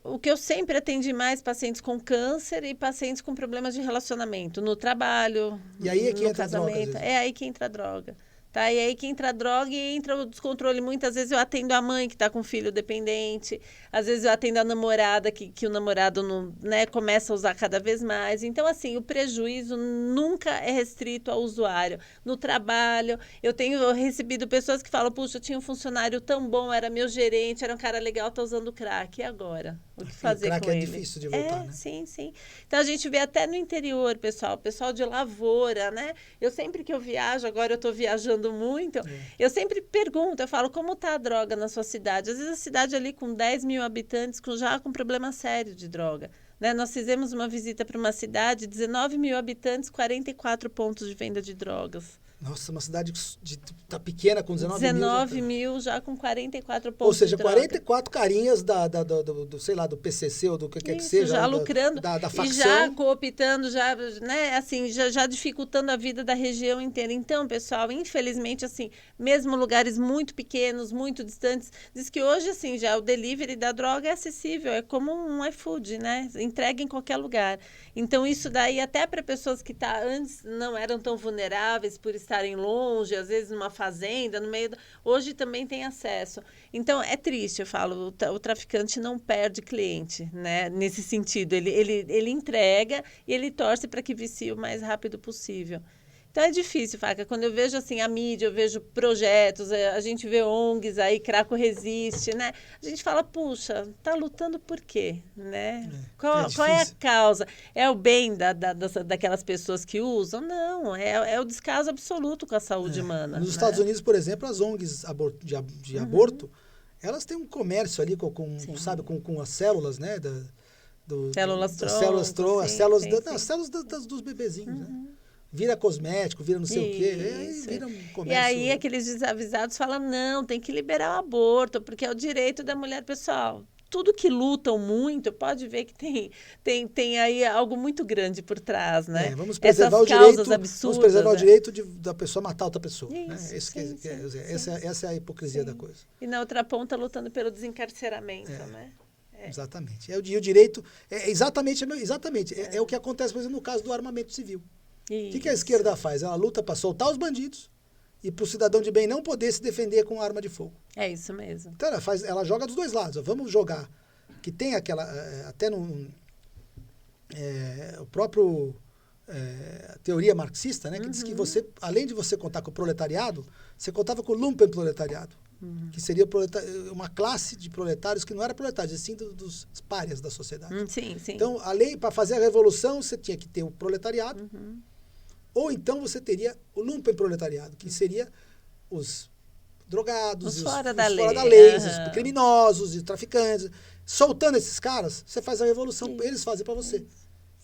O que eu sempre atendi mais, pacientes com câncer e pacientes com problemas de relacionamento, no trabalho, e aí é que no entra casamento. A droga, é aí que entra a droga. Tá? E aí que entra a droga e entra o descontrole. Muitas vezes eu atendo a mãe que está com filho dependente, às vezes eu atendo a namorada que o namorado não, né, começa a usar cada vez mais. Então, assim, o prejuízo nunca é restrito ao usuário. No trabalho, eu tenho recebido pessoas que falam, puxa, eu tinha um funcionário tão bom, era meu gerente, era um cara legal, tá usando crack. E agora? O que fazer o crack com ele? É difícil de voltar, né? Sim, sim. Então, a gente vê até no interior, pessoal de lavoura, né? Eu sempre que eu viajo, agora eu estou viajando muito, eu sempre pergunto, eu falo, como tá a droga na sua cidade? Às vezes a cidade ali com 10 mil habitantes, já com problema sério de droga. Né? Nós fizemos uma visita para uma cidade, 19 mil habitantes, 44 pontos de venda de drogas. Nossa, uma cidade tá pequena com 19 mil já com 44 pontos. Ou seja, de 44 carinhas sei lá, do PCC ou do que quer que seja. Já lucrando da facção. E já cooptando, já, né, assim, já dificultando a vida da região inteira. Então, pessoal, infelizmente, assim, mesmo lugares muito pequenos, muito distantes, diz que hoje, assim, já o delivery da droga é acessível, é como um iFood, né? Entrega em qualquer lugar. Então, isso daí, até para pessoas que antes não eram tão vulneráveis por estarem longe, às vezes numa fazenda, no meio hoje também tem acesso. Então, é triste, eu falo, o traficante não perde cliente, né? Nesse sentido, ele entrega e ele torce para que vicie o mais rápido possível. Então, é difícil, Faca. Quando eu vejo assim, a mídia, eu vejo projetos, a gente vê ONGs aí, Craco Resiste, né? A gente fala, puxa, tá lutando por quê? Né? Qual é a causa? É o bem daquelas pessoas que usam? Não, é o descaso absoluto com a saúde humana. Nos Estados Unidos, por exemplo, as ONGs de aborto, elas têm um comércio ali com as células, né? Células tronco. As células dos bebezinhos, né? Vira cosmético, vira não sei o quê, vira um comércio. E aí aqueles desavisados falam, não, tem que liberar o aborto, porque é o direito da mulher. Pessoal, tudo que lutam muito, pode ver que tem aí algo muito grande por trás, né? Vamos preservar o direito da pessoa matar outra pessoa. Essa é a hipocrisia da coisa. E na outra ponta, lutando pelo desencarceramento, né? Exatamente. E o direito, exatamente o que acontece, por exemplo, no caso do armamento civil. O que a esquerda faz? Ela luta para soltar os bandidos e para o cidadão de bem não poder se defender com arma de fogo. É isso mesmo. Então ela joga dos dois lados. Vamos jogar. Que tem aquela... Até o próprio... a teoria marxista, né? Que diz que você, além de você contar com o proletariado, você contava com o lumpenproletariado. Que seria uma classe de proletários que não era proletários, e sim dos párias da sociedade. Sim. Então, para fazer a revolução, você tinha que ter o proletariado, ou então você teria o lumpenproletariado, que seria os drogados, os fora da lei, os criminosos, os traficantes. Soltando esses caras, você faz a revolução, eles fazem para você.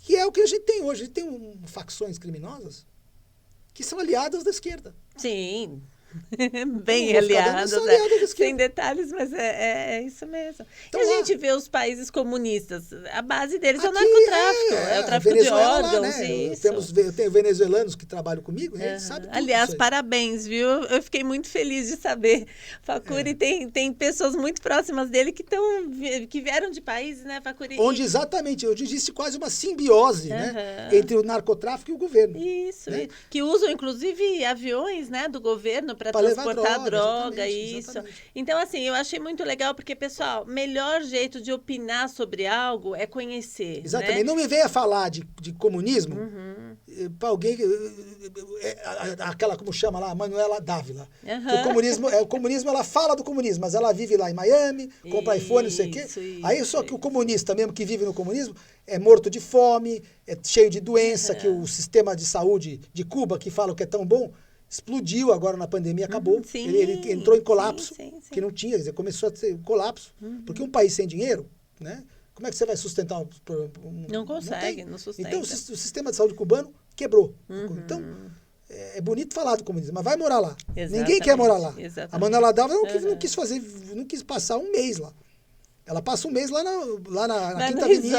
Que é o que a gente tem hoje. A gente tem facções criminosas que são aliadas da esquerda. Sim. Bem aliadas, sem detalhes, mas é isso mesmo. Então, e a gente vê os países comunistas, a base deles é o narcotráfico, é o tráfico de órgãos. Lá, né? Eu tenho venezuelanos que trabalham comigo, a gente sabe tudo. Aliás, parabéns, viu? Eu fiquei muito feliz de saber. Facuri tem pessoas muito próximas dele que vieram de países, né, Facuri? Onde existe quase uma simbiose, né, entre o narcotráfico e o governo. Isso, né? Que usam, inclusive, aviões, né, do governo para transportar droga, exatamente. Então, assim, eu achei muito legal, porque, pessoal, melhor jeito de opinar sobre algo é conhecer. Exatamente. Né? Não me venha falar de comunismo para alguém, aquela, como chama lá, Manuela Dávila. O comunismo, ela fala do comunismo, mas ela vive lá em Miami, compra iPhone, não sei o quê. Aí só que o comunista mesmo que vive no comunismo é morto de fome, é cheio de doença, que o sistema de saúde de Cuba, que fala que é tão bom, explodiu agora na pandemia, acabou. Ele entrou em colapso, que não tinha, quer dizer, começou a ter colapso, porque um país sem dinheiro, né? Como é que você vai sustentar não consegue, não sustenta. Então, o sistema de saúde cubano quebrou. Então, é bonito falar do comunismo, mas vai morar lá. Ninguém quer morar lá. A Manuela Dávila não quis passar um mês lá. Ela passa um mês lá na Quinta Avenida.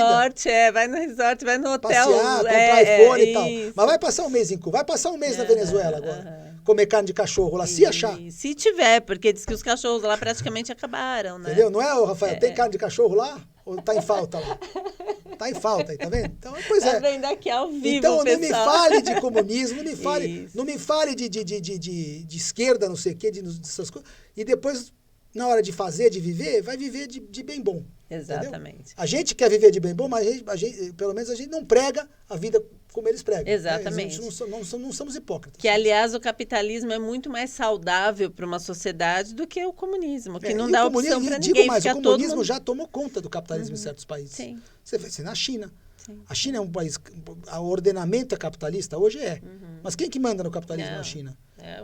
Vai no resort, vai no hotel. Passear, comprar iPhone e tal. Mas vai passar um mês em Cuba, vai passar um mês na Venezuela agora. Comer carne de cachorro lá, se achar. Se tiver, porque diz que os cachorros lá praticamente acabaram, né? Entendeu? Não é, Rafael? Tem carne de cachorro lá? Ou tá em falta lá? Tá em falta aí, tá vendo? Então, pois é. Tá vendo aqui ao vivo, então, pessoal. não me fale de comunismo, não me fale de esquerda, não sei o quê, dessas coisas. E depois, na hora de fazer, de viver, vai viver de bem bom. Exatamente. Entendeu? A gente quer viver de bem bom, mas pelo menos a gente não prega a vida como eles pregam. Exatamente. Né? Não somos hipócritas. Que, aliás, o capitalismo é muito mais saudável para uma sociedade do que o comunismo, que não dá opção para ninguém. Mas o comunismo já tomou conta do capitalismo em certos países. Sim. Você vê na China. Sim. A China é um país... O ordenamento é capitalista? Hoje é. Mas quem que manda no capitalismo na China?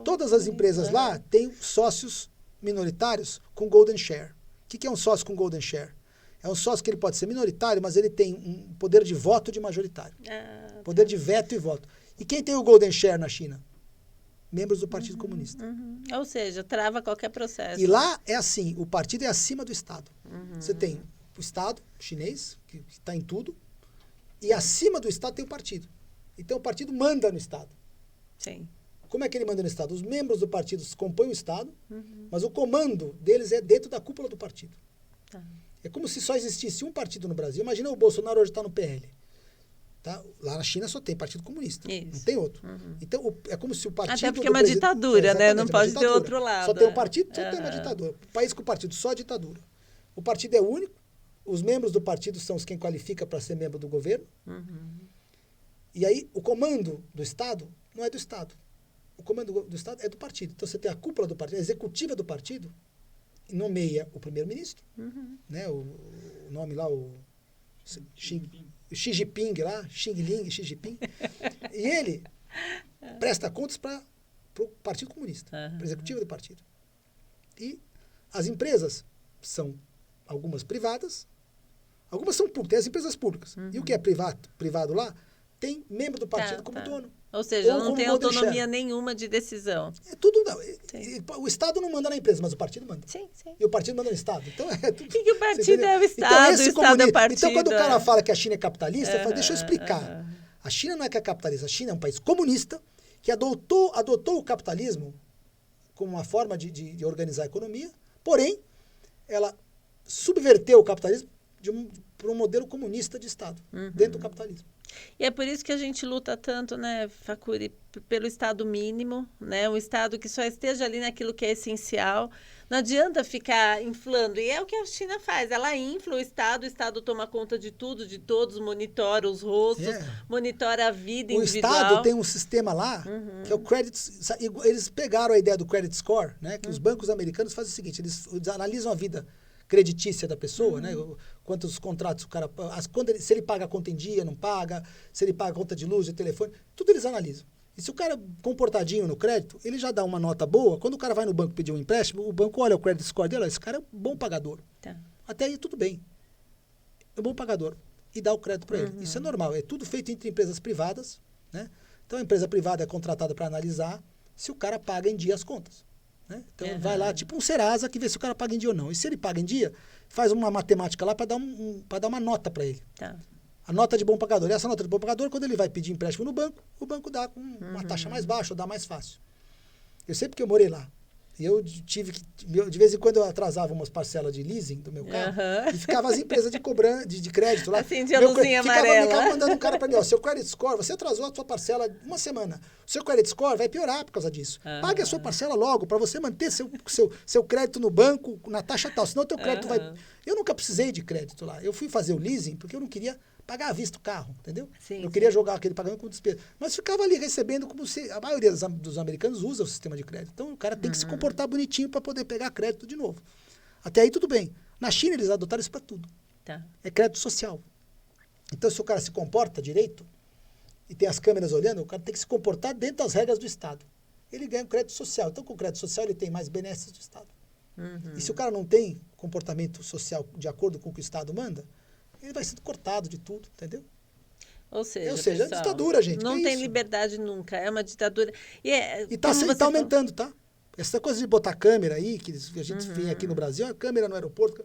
Todas as empresas lá têm sócios minoritários com golden share. O que é um sócio com golden share? É um sócio que ele pode ser minoritário, mas ele tem um poder de voto de majoritário. Poder de veto e voto. E quem tem o golden share na China? Membros do Partido Comunista. Ou seja, trava qualquer processo. E lá é assim, o partido é acima do Estado. Você tem o Estado chinês, que está em tudo, e acima do Estado tem o partido. Então o partido manda no Estado. Sim. Como é que ele manda no Estado? Os membros do partido compõem o Estado, mas o comando deles é dentro da cúpula do partido. Tá. É como se só existisse um partido no Brasil. Imagina o Bolsonaro hoje está no PL. Tá? Lá na China só tem Partido Comunista. Isso. Não tem outro. Então, é como se o partido... Até porque é uma ditadura, né? Não pode ter outro lado. Só tem um partido, só tem uma ditadura. O país com o partido, só ditadura. O partido é único. Os membros do partido são os quem qualifica para ser membro do governo. E aí, o comando do Estado não é do Estado. O comando do Estado é do partido. Então, você tem a cúpula do partido, a executiva do partido, nomeia o primeiro-ministro, né? O nome lá, o Xi Jinping lá, Xi Jinping, e ele presta contas para o Partido Comunista, para a executiva do partido. E as empresas são algumas privadas, algumas são públicas, tem as empresas públicas. E o que é privado lá, tem membro do partido como dono. Ou seja, Ou não tem autonomia nenhuma de decisão. É tudo, não. O Estado não manda na empresa, mas o partido manda. Sim, sim. E o partido manda no Estado. Então é tudo. E que o partido é o Estado, o Estado é o partido. Então, quando o cara fala que a China é capitalista, eu falo, deixa eu explicar. A China não é que é capitalista, a China é um país comunista que adotou o capitalismo como uma forma de organizar a economia, porém, ela subverteu o capitalismo para um modelo comunista de Estado, dentro do capitalismo. E é por isso que a gente luta tanto, né, Facuri, pelo Estado mínimo, né, um Estado que só esteja ali naquilo que é essencial. Não adianta ficar inflando, e é o que a China faz, ela infla o Estado toma conta de tudo, de todos, monitora os rostos, monitora a vida individual. O Estado tem um sistema lá, que é o credit, eles pegaram a ideia do credit score, né, que os bancos americanos fazem o seguinte, eles analisam a vida creditícia da pessoa, né? Quantos contratos o cara... se ele paga a conta em dia, não paga, se ele paga a conta de luz, de telefone, tudo eles analisam. E se o cara é comportadinho no crédito, ele já dá uma nota boa. Quando o cara vai no banco pedir um empréstimo, o banco olha o credit score dele, esse cara é um bom pagador. Tá. Até aí tudo bem. É um bom pagador. E dá o crédito para ele. Isso é normal. É tudo feito entre empresas privadas, né? Então a empresa privada é contratada para analisar se o cara paga em dia as contas. Né? Então vai lá, tipo um Serasa, que vê se o cara paga em dia ou não. E se ele paga em dia, faz uma matemática lá para dar uma nota para ele. Tá. A nota de bom pagador. E essa nota de bom pagador, quando ele vai pedir empréstimo no banco, o banco dá com uma taxa mais baixa ou dá mais fácil. Eu sei porque eu morei lá. E eu tive que... De vez em quando eu atrasava umas parcelas de leasing do meu carro e ficava as empresas de crédito lá. Assim, de luzinha amarela. Ficava mandando um cara para mim, ó, seu credit score, você atrasou a sua parcela uma semana. O seu credit score vai piorar por causa disso. Pague a sua parcela logo para você manter seu crédito no banco na taxa tal. Senão o teu crédito vai... Eu nunca precisei de crédito lá. Eu fui fazer o leasing porque eu não queria pagar à vista o carro, entendeu? Eu queria jogar aquele pagamento como despesa. Mas ficava ali recebendo como se... A maioria dos americanos usa o sistema de crédito. Então, o cara tem que se comportar bonitinho para poder pegar crédito de novo. Até aí, tudo bem. Na China, eles adotaram isso para tudo. Tá. É crédito social. Então, se o cara se comporta direito e tem as câmeras olhando, o cara tem que se comportar dentro das regras do Estado. Ele ganha um crédito social. Então, com o crédito social, ele tem mais benesses do Estado. E se o cara não tem comportamento social de acordo com o que o Estado manda, ele vai sendo cortado de tudo, entendeu? Ou seja, pessoal, é ditadura, gente. Não tem liberdade nunca, é uma ditadura. E está aumentando, tá? Essa coisa de botar câmera aí, que a gente vem aqui no Brasil, a câmera no aeroporto,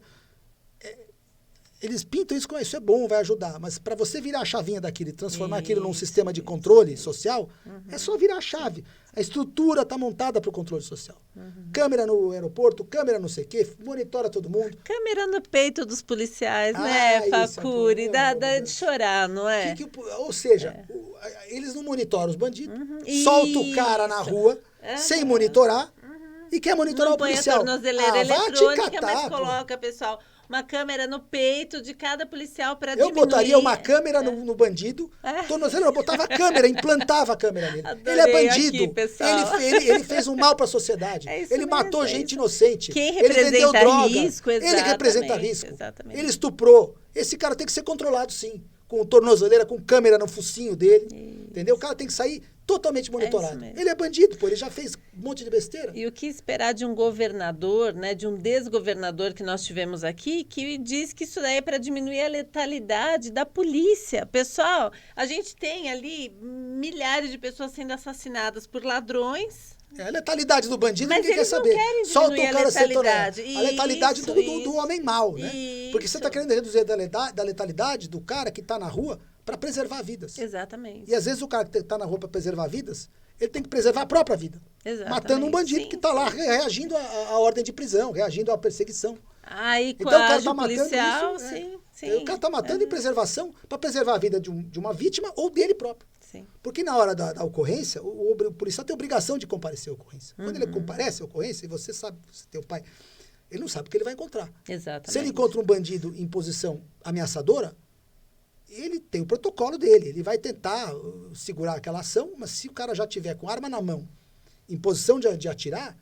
eles pintam isso como isso é bom, vai ajudar. Mas para você virar a chavinha daquilo e transformar aquilo num sistema de controle social, é só virar a chave. A estrutura está montada para o controle social. Câmera no aeroporto, câmera não sei o quê, monitora todo mundo. Câmera no peito dos policiais, né, Facuri? Dá de chorar, não é? Ou seja, eles não monitoram os bandidos, soltam o cara na rua sem monitorar e quer monitorar o policial. Não põe a tornozeleira eletrônica, mas coloca, pessoal, uma câmera no peito de cada policial para diminuir. Eu botaria uma câmera no bandido, tornozeleira, eu botava a câmera, implantava a câmera nele. Adorei, ele é bandido, aqui, ele fez um mal para a sociedade, ele matou gente inocente, quem ele vendeu droga, risco, ele representa risco, exatamente. Ele estuprou. Esse cara tem que ser controlado, sim, com tornozeleira, com câmera no focinho dele, entendeu? O cara tem que sair totalmente monitorado. Ele é bandido, pô, ele já fez um monte de besteira. E o que esperar de um governador, né, de um desgovernador que nós tivemos aqui, que diz que isso daí é para diminuir a letalidade da polícia. Pessoal, a gente tem ali milhares de pessoas sendo assassinadas por ladrões. A letalidade do bandido mas ninguém quer saber. Solta o cara ser tornado. A letalidade do homem mau, né? Porque você está querendo reduzir da letalidade do cara que está na rua para preservar vidas. Exatamente. E às vezes o cara que está na rua para preservar vidas, ele tem que preservar a própria vida. Exatamente. Matando um bandido que está lá reagindo à ordem de prisão, reagindo à perseguição. Aí, então o cara está matando policial, isso. Sim. O cara está matando em preservação para preservar a vida de uma vítima ou dele próprio. Sim. Porque na hora da ocorrência, o policial tem obrigação de comparecer à ocorrência. Quando ele comparece à ocorrência, e você sabe, você tem o pai, ele não sabe o que ele vai encontrar. Exatamente. Se ele encontra um bandido em posição ameaçadora, ele tem o protocolo dele. Ele vai tentar segurar aquela ação, mas se o cara já tiver com arma na mão, em posição de atirar,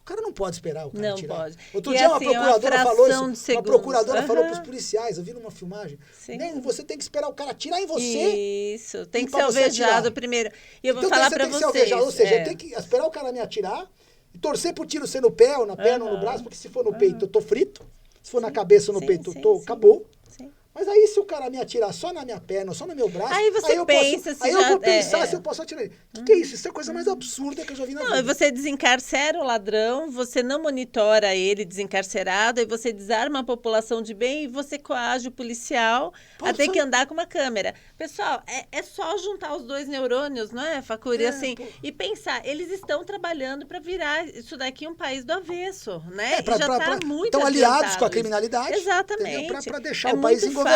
o cara não pode esperar o cara atirar. Não pode. Outro dia uma procuradora falou isso. Uma procuradora falou para os policiais, eu vi numa filmagem. Nem você tem que esperar o cara atirar em você. Isso, tem que ser alvejado primeiro. E eu vou falar para vocês. Ou seja, eu tenho que esperar o cara me atirar e torcer pro tiro ser no pé ou na perna ou no braço, porque se for no peito eu tô frito, se for na cabeça ou no peito eu tô, acabou. Mas aí, se o cara me atirar só na minha perna, só no meu braço, aí você pensa eu vou pensar se eu posso atirar ele. O que é isso? Isso é a coisa mais absurda que eu já vi na vida. Não, você desencarcera o ladrão, você não monitora ele desencarcerado, aí você desarma a população de bem e você coage o policial a ter que andar com uma câmera. Pessoal, é só juntar os dois neurônios, não é, Facuri? E pensar, eles estão trabalhando para virar isso daqui um país do avesso, né? Estão aliados com a criminalidade. Exatamente. Para deixar o país ingovernável.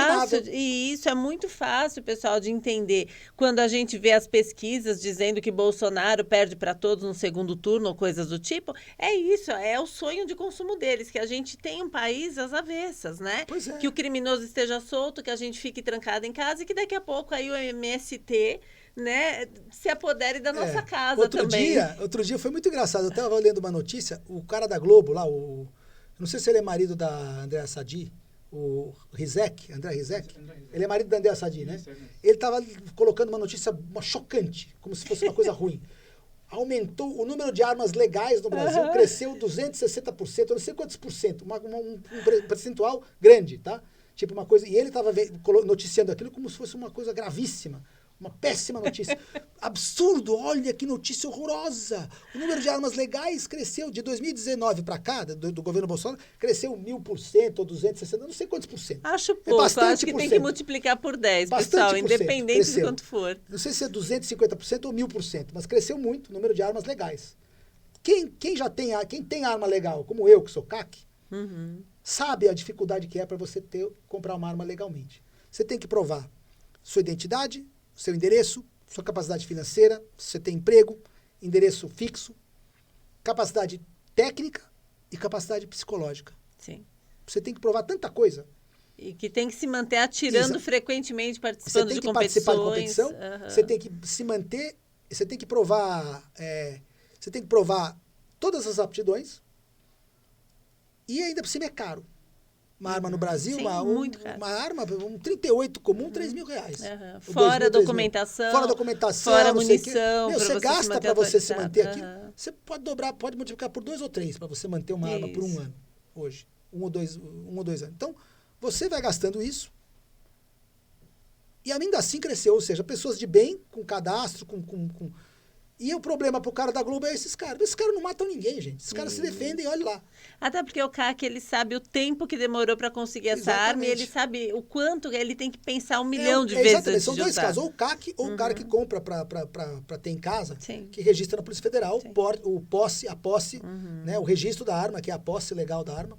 E isso é muito fácil, pessoal, de entender. Quando a gente vê as pesquisas dizendo que Bolsonaro perde para todos no segundo turno ou coisas do tipo, é isso, é o sonho de consumo deles, que a gente tem um país às avessas, né? Pois é. Que o criminoso esteja solto, que a gente fique trancado em casa e que daqui a pouco aí o MST, né, se apodere da nossa casa também. Outro dia foi muito engraçado, eu estava lendo uma notícia, o cara da Globo lá, não sei se ele é marido da Andréa Sadi, o André Rizek, ele é marido da Andréa Sadi, né? Ele estava colocando uma notícia chocante, como se fosse uma coisa ruim. Aumentou o número de armas legais no Brasil, cresceu 260%, eu não sei quantos por cento, um percentual grande, tá? Tipo uma coisa, e ele estava noticiando aquilo como se fosse uma coisa gravíssima. Uma péssima notícia. Absurdo, olha que notícia horrorosa. O número de armas legais cresceu de 2019 para cá, do governo Bolsonaro, cresceu 1000% ou 260%, não sei quantos por cento. Acho pouco, acho que tem que multiplicar por 10, pessoal, independente de quanto for. Não sei se é 250% ou 1000%, mas cresceu muito o número de armas legais. Quem tem arma legal, como eu, que sou CAC, sabe a dificuldade que é para você comprar uma arma legalmente. Você tem que provar sua identidade, seu endereço, sua capacidade financeira, se você tem emprego, endereço fixo, capacidade técnica e capacidade psicológica. Sim. Você tem que provar tanta coisa. E que tem que se manter atirando frequentemente, participando de competições. Você tem que participar de competição, você tem que se manter, você tem que provar todas as aptidões e ainda por cima é caro. Uma arma no Brasil, sim, uma arma, um 38 comum, R$3.000. Fora documentação. Fora munição. Você gasta para você se manter aqui. Você pode multiplicar por 2 ou 3 para você manter uma arma por um ano, hoje. Um ou dois anos. Então, você vai gastando isso. E ainda assim cresceu, ou seja, pessoas de bem, com cadastro, E o problema pro cara da Globo é esses caras. Esses caras não matam ninguém, gente. Esses caras se defendem, olha lá. Até porque o CAC, ele sabe o tempo que demorou para conseguir essa arma e ele sabe o quanto ele tem que pensar 1 milhão de vezes antes São de dois usar. casos. Ou o CAC, ou o cara que compra para ter em casa, Sim. que registra na Polícia Federal a posse, né, o registro da arma, que é a posse legal da arma,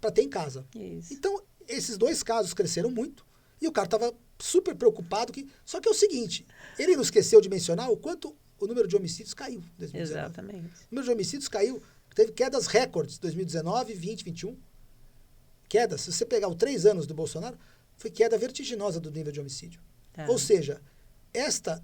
para ter em casa. Isso. Então, esses dois casos cresceram muito e o cara estava super preocupado. Só que é o seguinte, ele não esqueceu de mencionar o quanto o número de homicídios caiu em 2019. Exatamente. O número de homicídios caiu, teve quedas recordes 2019, 20, 21. Quedas, se você pegar os 3 anos do Bolsonaro, foi queda vertiginosa do nível de homicídio. Tá. Ou seja, esta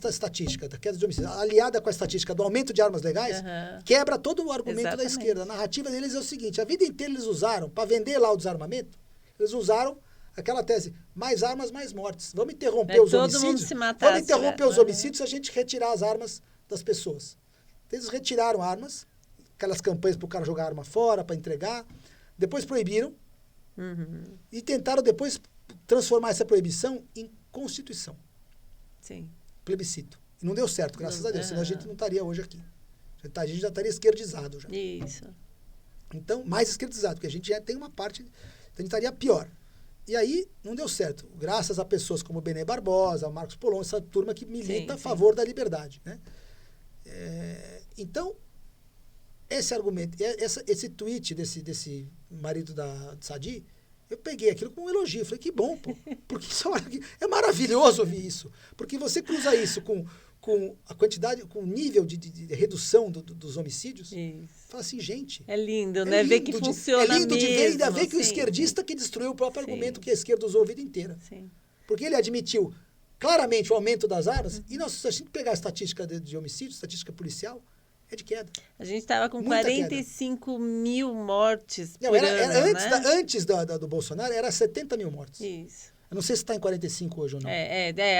estatística da queda de homicídio, aliada com a estatística do aumento de armas legais, quebra todo o argumento da esquerda. A narrativa deles é o seguinte, a vida inteira eles usaram, para vender lá o desarmamento, eles usaram aquela tese, mais armas, mais mortes. Vamos interromper os homicídios. Todo mundo se matar, vamos interromper os homicídios se a gente retirar as armas das pessoas. Eles retiraram armas, aquelas campanhas para o cara jogar arma fora, para entregar. Depois proibiram. E tentaram depois transformar essa proibição em Constituição. Sim. Plebiscito. E não deu certo, graças a Deus. Senão a gente não estaria hoje aqui. A gente já estaria esquerdizado já. Isso. Então, mais esquerdizado, porque a gente já tem uma parte... Então a gente estaria pior. E aí, não deu certo. Graças a pessoas como o Benê Barbosa, o Marcos Polon, essa turma que milita a favor da liberdade. Né? Então, esse argumento, esse tweet desse marido da Sadi, eu peguei aquilo como um elogio. Falei, que bom, pô. Porque é maravilhoso ouvir isso. Porque você cruza isso com a quantidade, com o nível de redução dos homicídios. Isso. Fala assim, gente... É lindo, né? Ver que funciona mesmo. É lindo de ver, ainda ver que o esquerdista que destruiu o próprio argumento que a esquerda usou a vida inteira. Sim. Porque ele admitiu claramente o aumento das armas. E se a gente pegar a estatística de homicídio, estatística policial, é de queda. A gente estava com Muita 45 mil mortes não, por era ano, antes do Bolsonaro, era 70 mil mortes. Isso. Eu não sei se está em 45 hoje ou não.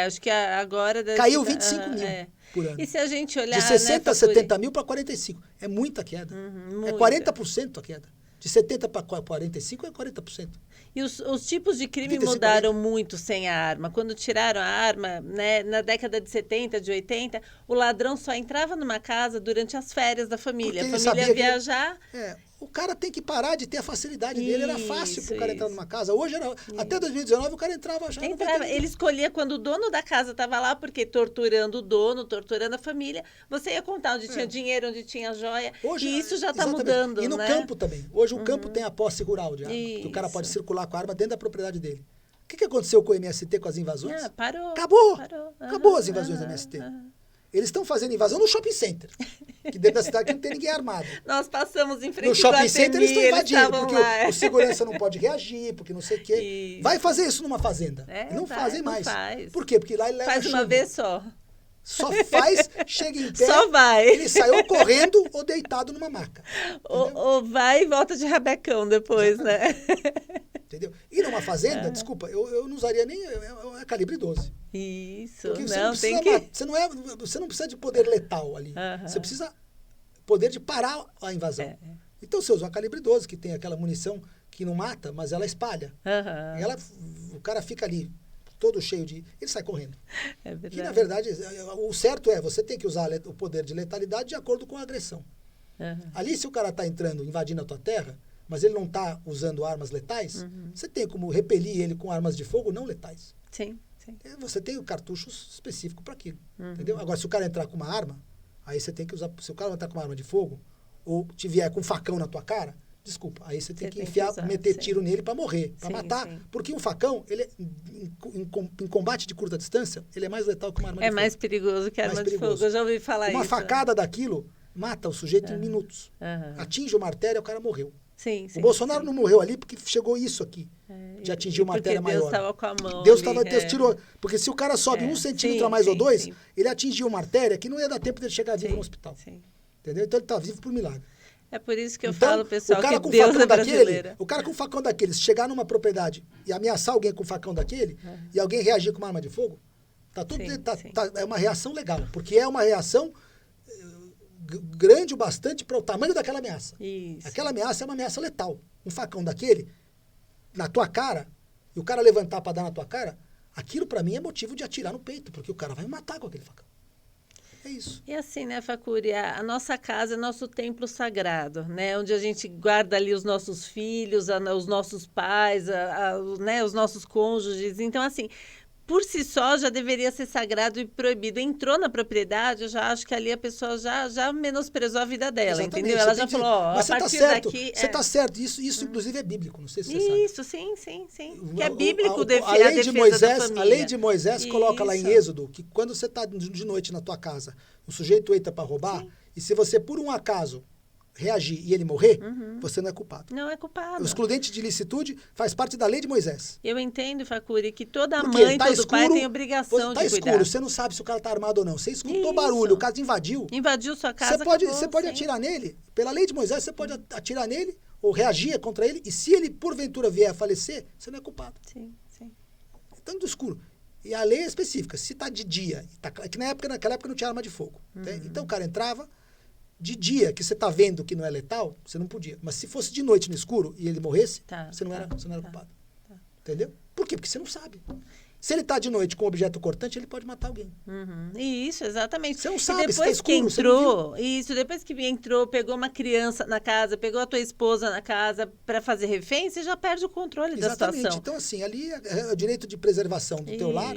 Acho que agora... Caiu 25 mil por ano. E se a gente olhar... De 60 a 70 mil para 45. É muita queda. É 40% a queda. De 70 para 45 é 40%. E os tipos de crime mudaram muito sem a arma. Quando tiraram a arma, né, na década de 70, de 80, o ladrão só entrava numa casa durante as férias da família. A família ia viajar... O cara tem que parar de ter a facilidade dele. Era fácil pro cara entrar numa casa. Hoje, até 2019, o cara entrava já. Ele escolhia quando o dono da casa estava lá, porque torturando o dono, torturando a família. Você ia contar onde tinha dinheiro, onde tinha joia. Hoje, e isso já está mudando. E no campo também. Hoje o campo tem a posse rural de arma. Que o cara pode circular com a arma dentro da propriedade dele. O que aconteceu com o MST, com as invasões? Parou. Acabou as invasões do MST. Eles estão fazendo invasão no shopping center. Que dentro da cidade não tem ninguém armado. Nós passamos em frente no shopping center eles estão invadindo, porque o segurança não pode reagir, porque não sei o quê. Isso. Vai fazer isso numa fazenda. Não fazem mais. Faz. Por quê? Porque lá ele leva faz uma vez só. Só faz, chega em pé, só vai. Ele sai ou correndo ou deitado numa maca. Ou vai e volta de rabecão depois, né? Entendeu? E numa fazenda, desculpa, eu não usaria nem é calibre 12. Isso, porque não, tem que... Você não precisa de poder letal ali. Você precisa poder de parar a invasão. Então você usa uma calibre 12, que tem aquela munição que não mata, mas ela espalha. O cara fica ali, todo cheio de... Ele sai correndo. É verdade. Que, na verdade, o certo você tem que usar o poder de letalidade de acordo com a agressão. Ali, se o cara está entrando, invadindo a tua terra, mas ele não está usando armas letais, você tem como repelir ele com armas de fogo não letais. Sim. Você tem cartuchos específicos para aquilo. Entendeu? Agora, se o cara entrar com uma arma, aí você tem que usar... Se o cara entrar com uma arma de fogo, ou te vier com um facão na tua cara, desculpa, aí você tem que enfiar, meter tiro nele para morrer, para matar. Sim. Porque um facão, ele em combate de curta distância, ele é mais letal que uma arma de fogo. É mais perigoso que a arma de fogo. Eu já ouvi falar isso. Uma facada daquilo mata o sujeito em minutos. Atinge uma artéria, o cara morreu. Sim, o Bolsonaro não morreu ali porque chegou isso aqui, de atingir uma artéria maior. Deus estava com a mão. Deus tirou. Porque se o cara sobe 1 centímetro a mais ou 2, ele atingiu uma artéria que não ia dar tempo de chegar vivo no hospital. Entendeu? Então ele está vivo por milagre. É por isso que eu falo, pessoal, que com Deus é brasileiro. O cara com facão daquele, se chegar numa propriedade e ameaçar alguém com facão daquele, e alguém reagir com uma arma de fogo, é uma reação legal. Porque é uma reação grande o bastante para o tamanho daquela ameaça. Isso. Aquela ameaça é uma ameaça letal. Um facão daquele, na tua cara, e o cara levantar para dar na tua cara, aquilo para mim é motivo de atirar no peito, porque o cara vai me matar com aquele facão. É isso. E assim, né, Facuri, a nossa casa é nosso templo sagrado, né? Onde a gente guarda ali os nossos filhos, os nossos pais, né, os nossos cônjuges. Então, assim, por si só já deveria ser sagrado e proibido. Entrou na propriedade, eu já acho que ali a pessoa já menosprezou a vida dela, Exatamente. entendeu? Ela já falou, ó, mas a você partir tá certo, daqui... você tá certo. Isso inclusive é bíblico, não sei se você sabe. Isso, sim. Que é bíblico a a lei de defesa Moisés, da família. a lei de Moisés coloca lá em Isso. Êxodo que quando você está de noite na tua casa, o sujeito entra para roubar, Sim. e se você por um acaso reagir e ele morrer, você não é culpado. Não é culpado. O excludente de licitude faz parte da lei de Moisés. Eu entendo, Facuri, que toda Porque mãe, tá todo escuro, pai tem obrigação tá de escuro, cuidar. você não sabe se o cara tá armado ou não. Você escutou Isso. barulho, o cara te invadiu. Invadiu sua casa, Você pode acabou, sim. atirar nele. Pela lei de Moisés, você pode atirar nele ou reagir contra ele. E se ele, porventura, vier a falecer, você não é culpado. Sim. Tanto do escuro. E a lei é específica. Se está de dia, que naquela época não tinha arma de fogo. Então o cara entrava de dia, que você está vendo que não é letal, você não podia. Mas se fosse de noite no escuro e ele morresse, você não era culpado. Entendeu? Por quê? Porque você não sabe. Se ele está de noite com um objeto cortante, ele pode matar alguém. Isso, exatamente. Você não sabe, e depois se tá escuro, que entrou, depois que entrou, pegou uma criança na casa, pegou a tua esposa na casa para fazer refém, você já perde o controle da situação. Então, assim, ali o direito de preservação do teu lar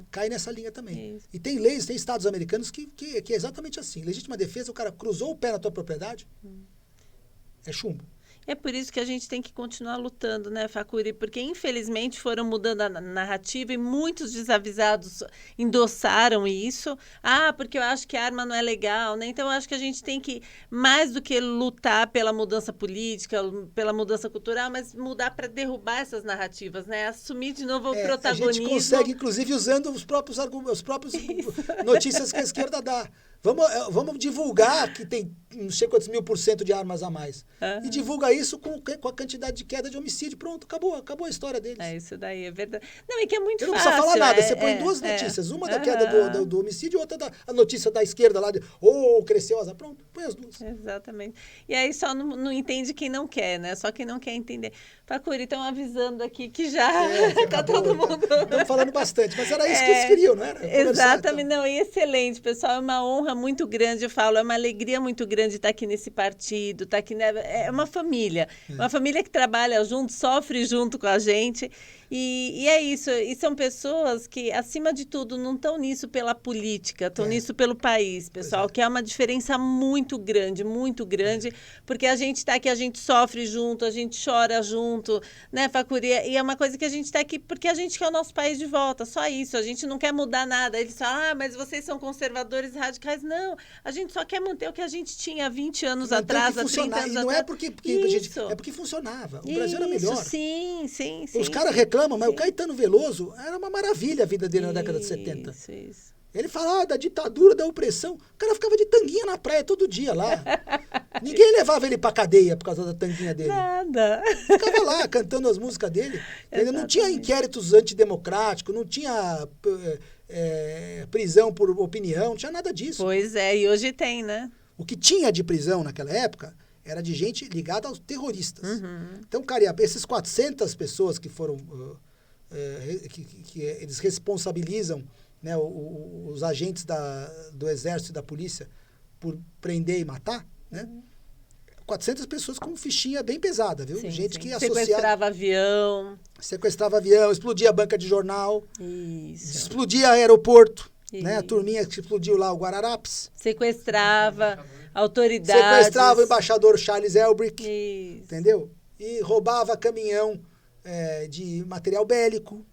cai nessa linha também. Isso. E tem leis, tem estados americanos que é exatamente assim. Legítima defesa, o cara cruzou o pé na tua propriedade, é chumbo. É por isso que a gente tem que continuar lutando, né, Facuri? Porque, infelizmente, foram mudando a narrativa e muitos desavisados endossaram isso. Ah, porque eu acho que a arma não é legal, né? Então, eu acho que a gente tem que, mais do que lutar pela mudança política, pela mudança cultural, mas mudar para derrubar essas narrativas, né? Assumir de novo o protagonismo. A gente consegue, inclusive, usando os próprios notícias que a esquerda dá. Vamos divulgar que tem não sei quantos mil% de armas a mais. E divulga isso com a quantidade de queda de homicídio. Pronto, acabou a história deles. Isso daí é verdade. Não, é que é muito fácil. Não precisa falar nada, você põe duas notícias. Uma da queda do homicídio e outra a notícia da esquerda lá de cresceu as... Pronto, põe as duas. Exatamente. E aí só não entende quem não quer, né? Só quem não quer entender. Facuri, estão avisando aqui que já tá todo mundo... Estamos falando bastante, mas era isso que eles queriam, não era? Exatamente, então. Não, e excelente, pessoal, é uma honra muito grande, eu falo, é uma alegria muito grande estar aqui nesse partido, estar aqui, é uma família que trabalha junto, sofre junto com a gente, e é isso, e são pessoas que, acima de tudo, não estão nisso pela política, estão nisso pelo país, pessoal, que é uma diferença muito grande, porque a gente está aqui, a gente sofre junto, a gente chora junto, né, Facuri? E é uma coisa que a gente está aqui porque a gente quer o nosso país de volta, só isso, a gente não quer mudar nada. Eles falam, mas vocês são conservadores radicais. Não, a gente só quer manter o que a gente tinha 20 anos atrás, há 30 anos atrás. E não é porque é porque funcionava. O Brasil era melhor. Sim. Os caras reclamam, mas o Caetano Veloso era uma maravilha a vida dele na década de 70. Isso. Ele falava da ditadura, da opressão. O cara ficava de tanguinha na praia todo dia lá. Ninguém levava ele pra cadeia por causa da tanguinha dele. Nada. Ficava lá cantando as músicas dele. Ele não tinha inquéritos antidemocráticos, não tinha prisão por opinião, não tinha nada disso. Pois é, e hoje tem, né? O que tinha de prisão naquela época era de gente ligada aos terroristas. Então, cara, esses 400 pessoas que foram... que eles responsabilizam, né, os agentes do exército e da polícia por prender e matar, né? 400 pessoas com fichinha bem pesada, viu? Gente que sequestrava avião. Sequestrava avião, explodia banca de jornal. Isso. Explodia aeroporto, né? A turminha que explodiu lá, o Guararapes. Sequestrava autoridades. Sequestrava o embaixador Charles Elbrick. Isso. Entendeu? E roubava caminhão de material bélico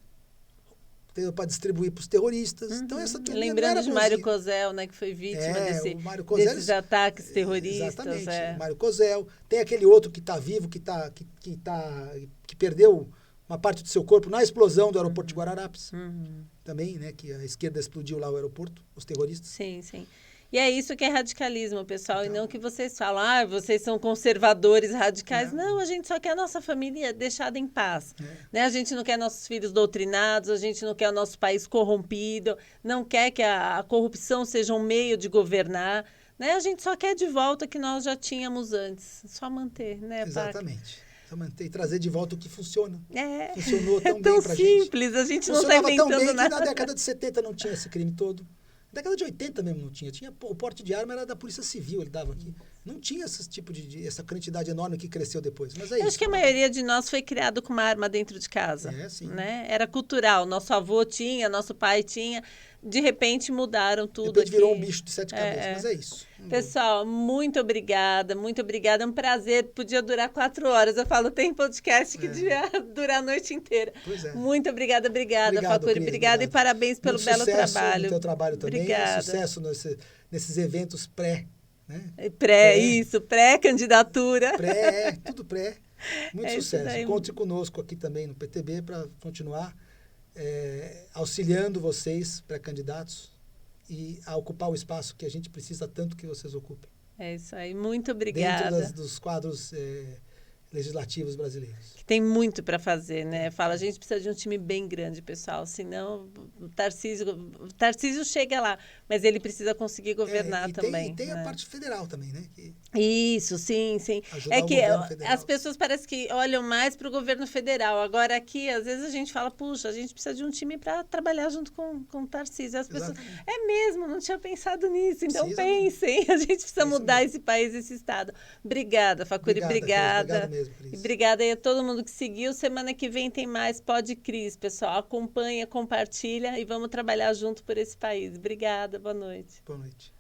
para distribuir para os terroristas. Então, essa turma lembrando de Mário Cosel, né, que foi vítima desses ataques terroristas. Exatamente, Mário Cosel. Tem aquele outro que está vivo, que perdeu uma parte do seu corpo na explosão do aeroporto de Guararapes. Também, né, que a esquerda explodiu lá o aeroporto, os terroristas. Sim. E é isso que é radicalismo, pessoal, e não que vocês falam, vocês são conservadores radicais. Não, a gente só quer a nossa família deixada em paz. Né? A gente não quer nossos filhos doutrinados, a gente não quer o nosso país corrompido, não quer que a corrupção seja um meio de governar. Né? A gente só quer de volta o que nós já tínhamos antes. Só manter, né, exatamente. Só manter e trazer de volta o que funciona. Funcionou tão bem pra gente. Simples, a gente não está inventando tão bem nada. que na década de 70 não tinha esse crime todo. Década de 80 mesmo não tinha. O porte de arma era da Polícia Civil, ele dava aqui. Não tinha esse tipo essa quantidade enorme que cresceu depois. Mas é Eu isso. acho que a maioria de nós foi criado com uma arma dentro de casa. Sim. Né? Era cultural. Nosso avô tinha, nosso pai tinha. De repente mudaram tudo. Depois aqui. Virou um bicho de 7 cabeças, mas é isso. Pessoal, muito obrigada, muito obrigada. É um prazer. Podia durar 4 horas. Eu falo, tem podcast que devia durar a noite inteira. Pois é. Muito obrigada, Facuri. Cris, obrigada e parabéns pelo belo trabalho. No teu trabalho também. Obrigada. Sucesso nesses eventos pré. Né? Pré-candidatura. Tudo pré. Muito sucesso. Conte conosco aqui também no PTB para continuar auxiliando vocês, pré-candidatos, e a ocupar o espaço que a gente precisa tanto que vocês ocupem. É isso aí. Muito obrigada. Dentro dos quadros legislativos brasileiros. Que tem muito para fazer, né? Fala, a gente precisa de um time bem grande, pessoal. Senão, o Tarcísio chega lá, mas ele precisa conseguir governar também. E tem a parte federal também, né? Isso, sim. É que as pessoas parecem que olham mais para o governo federal. Agora, aqui, às vezes a gente fala, puxa, a gente precisa de um time para trabalhar junto com o Tarcísio. As pessoas, é mesmo, não tinha pensado nisso. Então, pensem, a gente precisa mudar esse país, esse estado. Obrigada, Facuri, obrigada. Mesmo, Cris. E obrigada aí a todo mundo que seguiu. Semana que vem tem mais Pod Cris, pessoal. Acompanha, compartilha e vamos trabalhar junto por esse país. Obrigada, boa noite. Boa noite.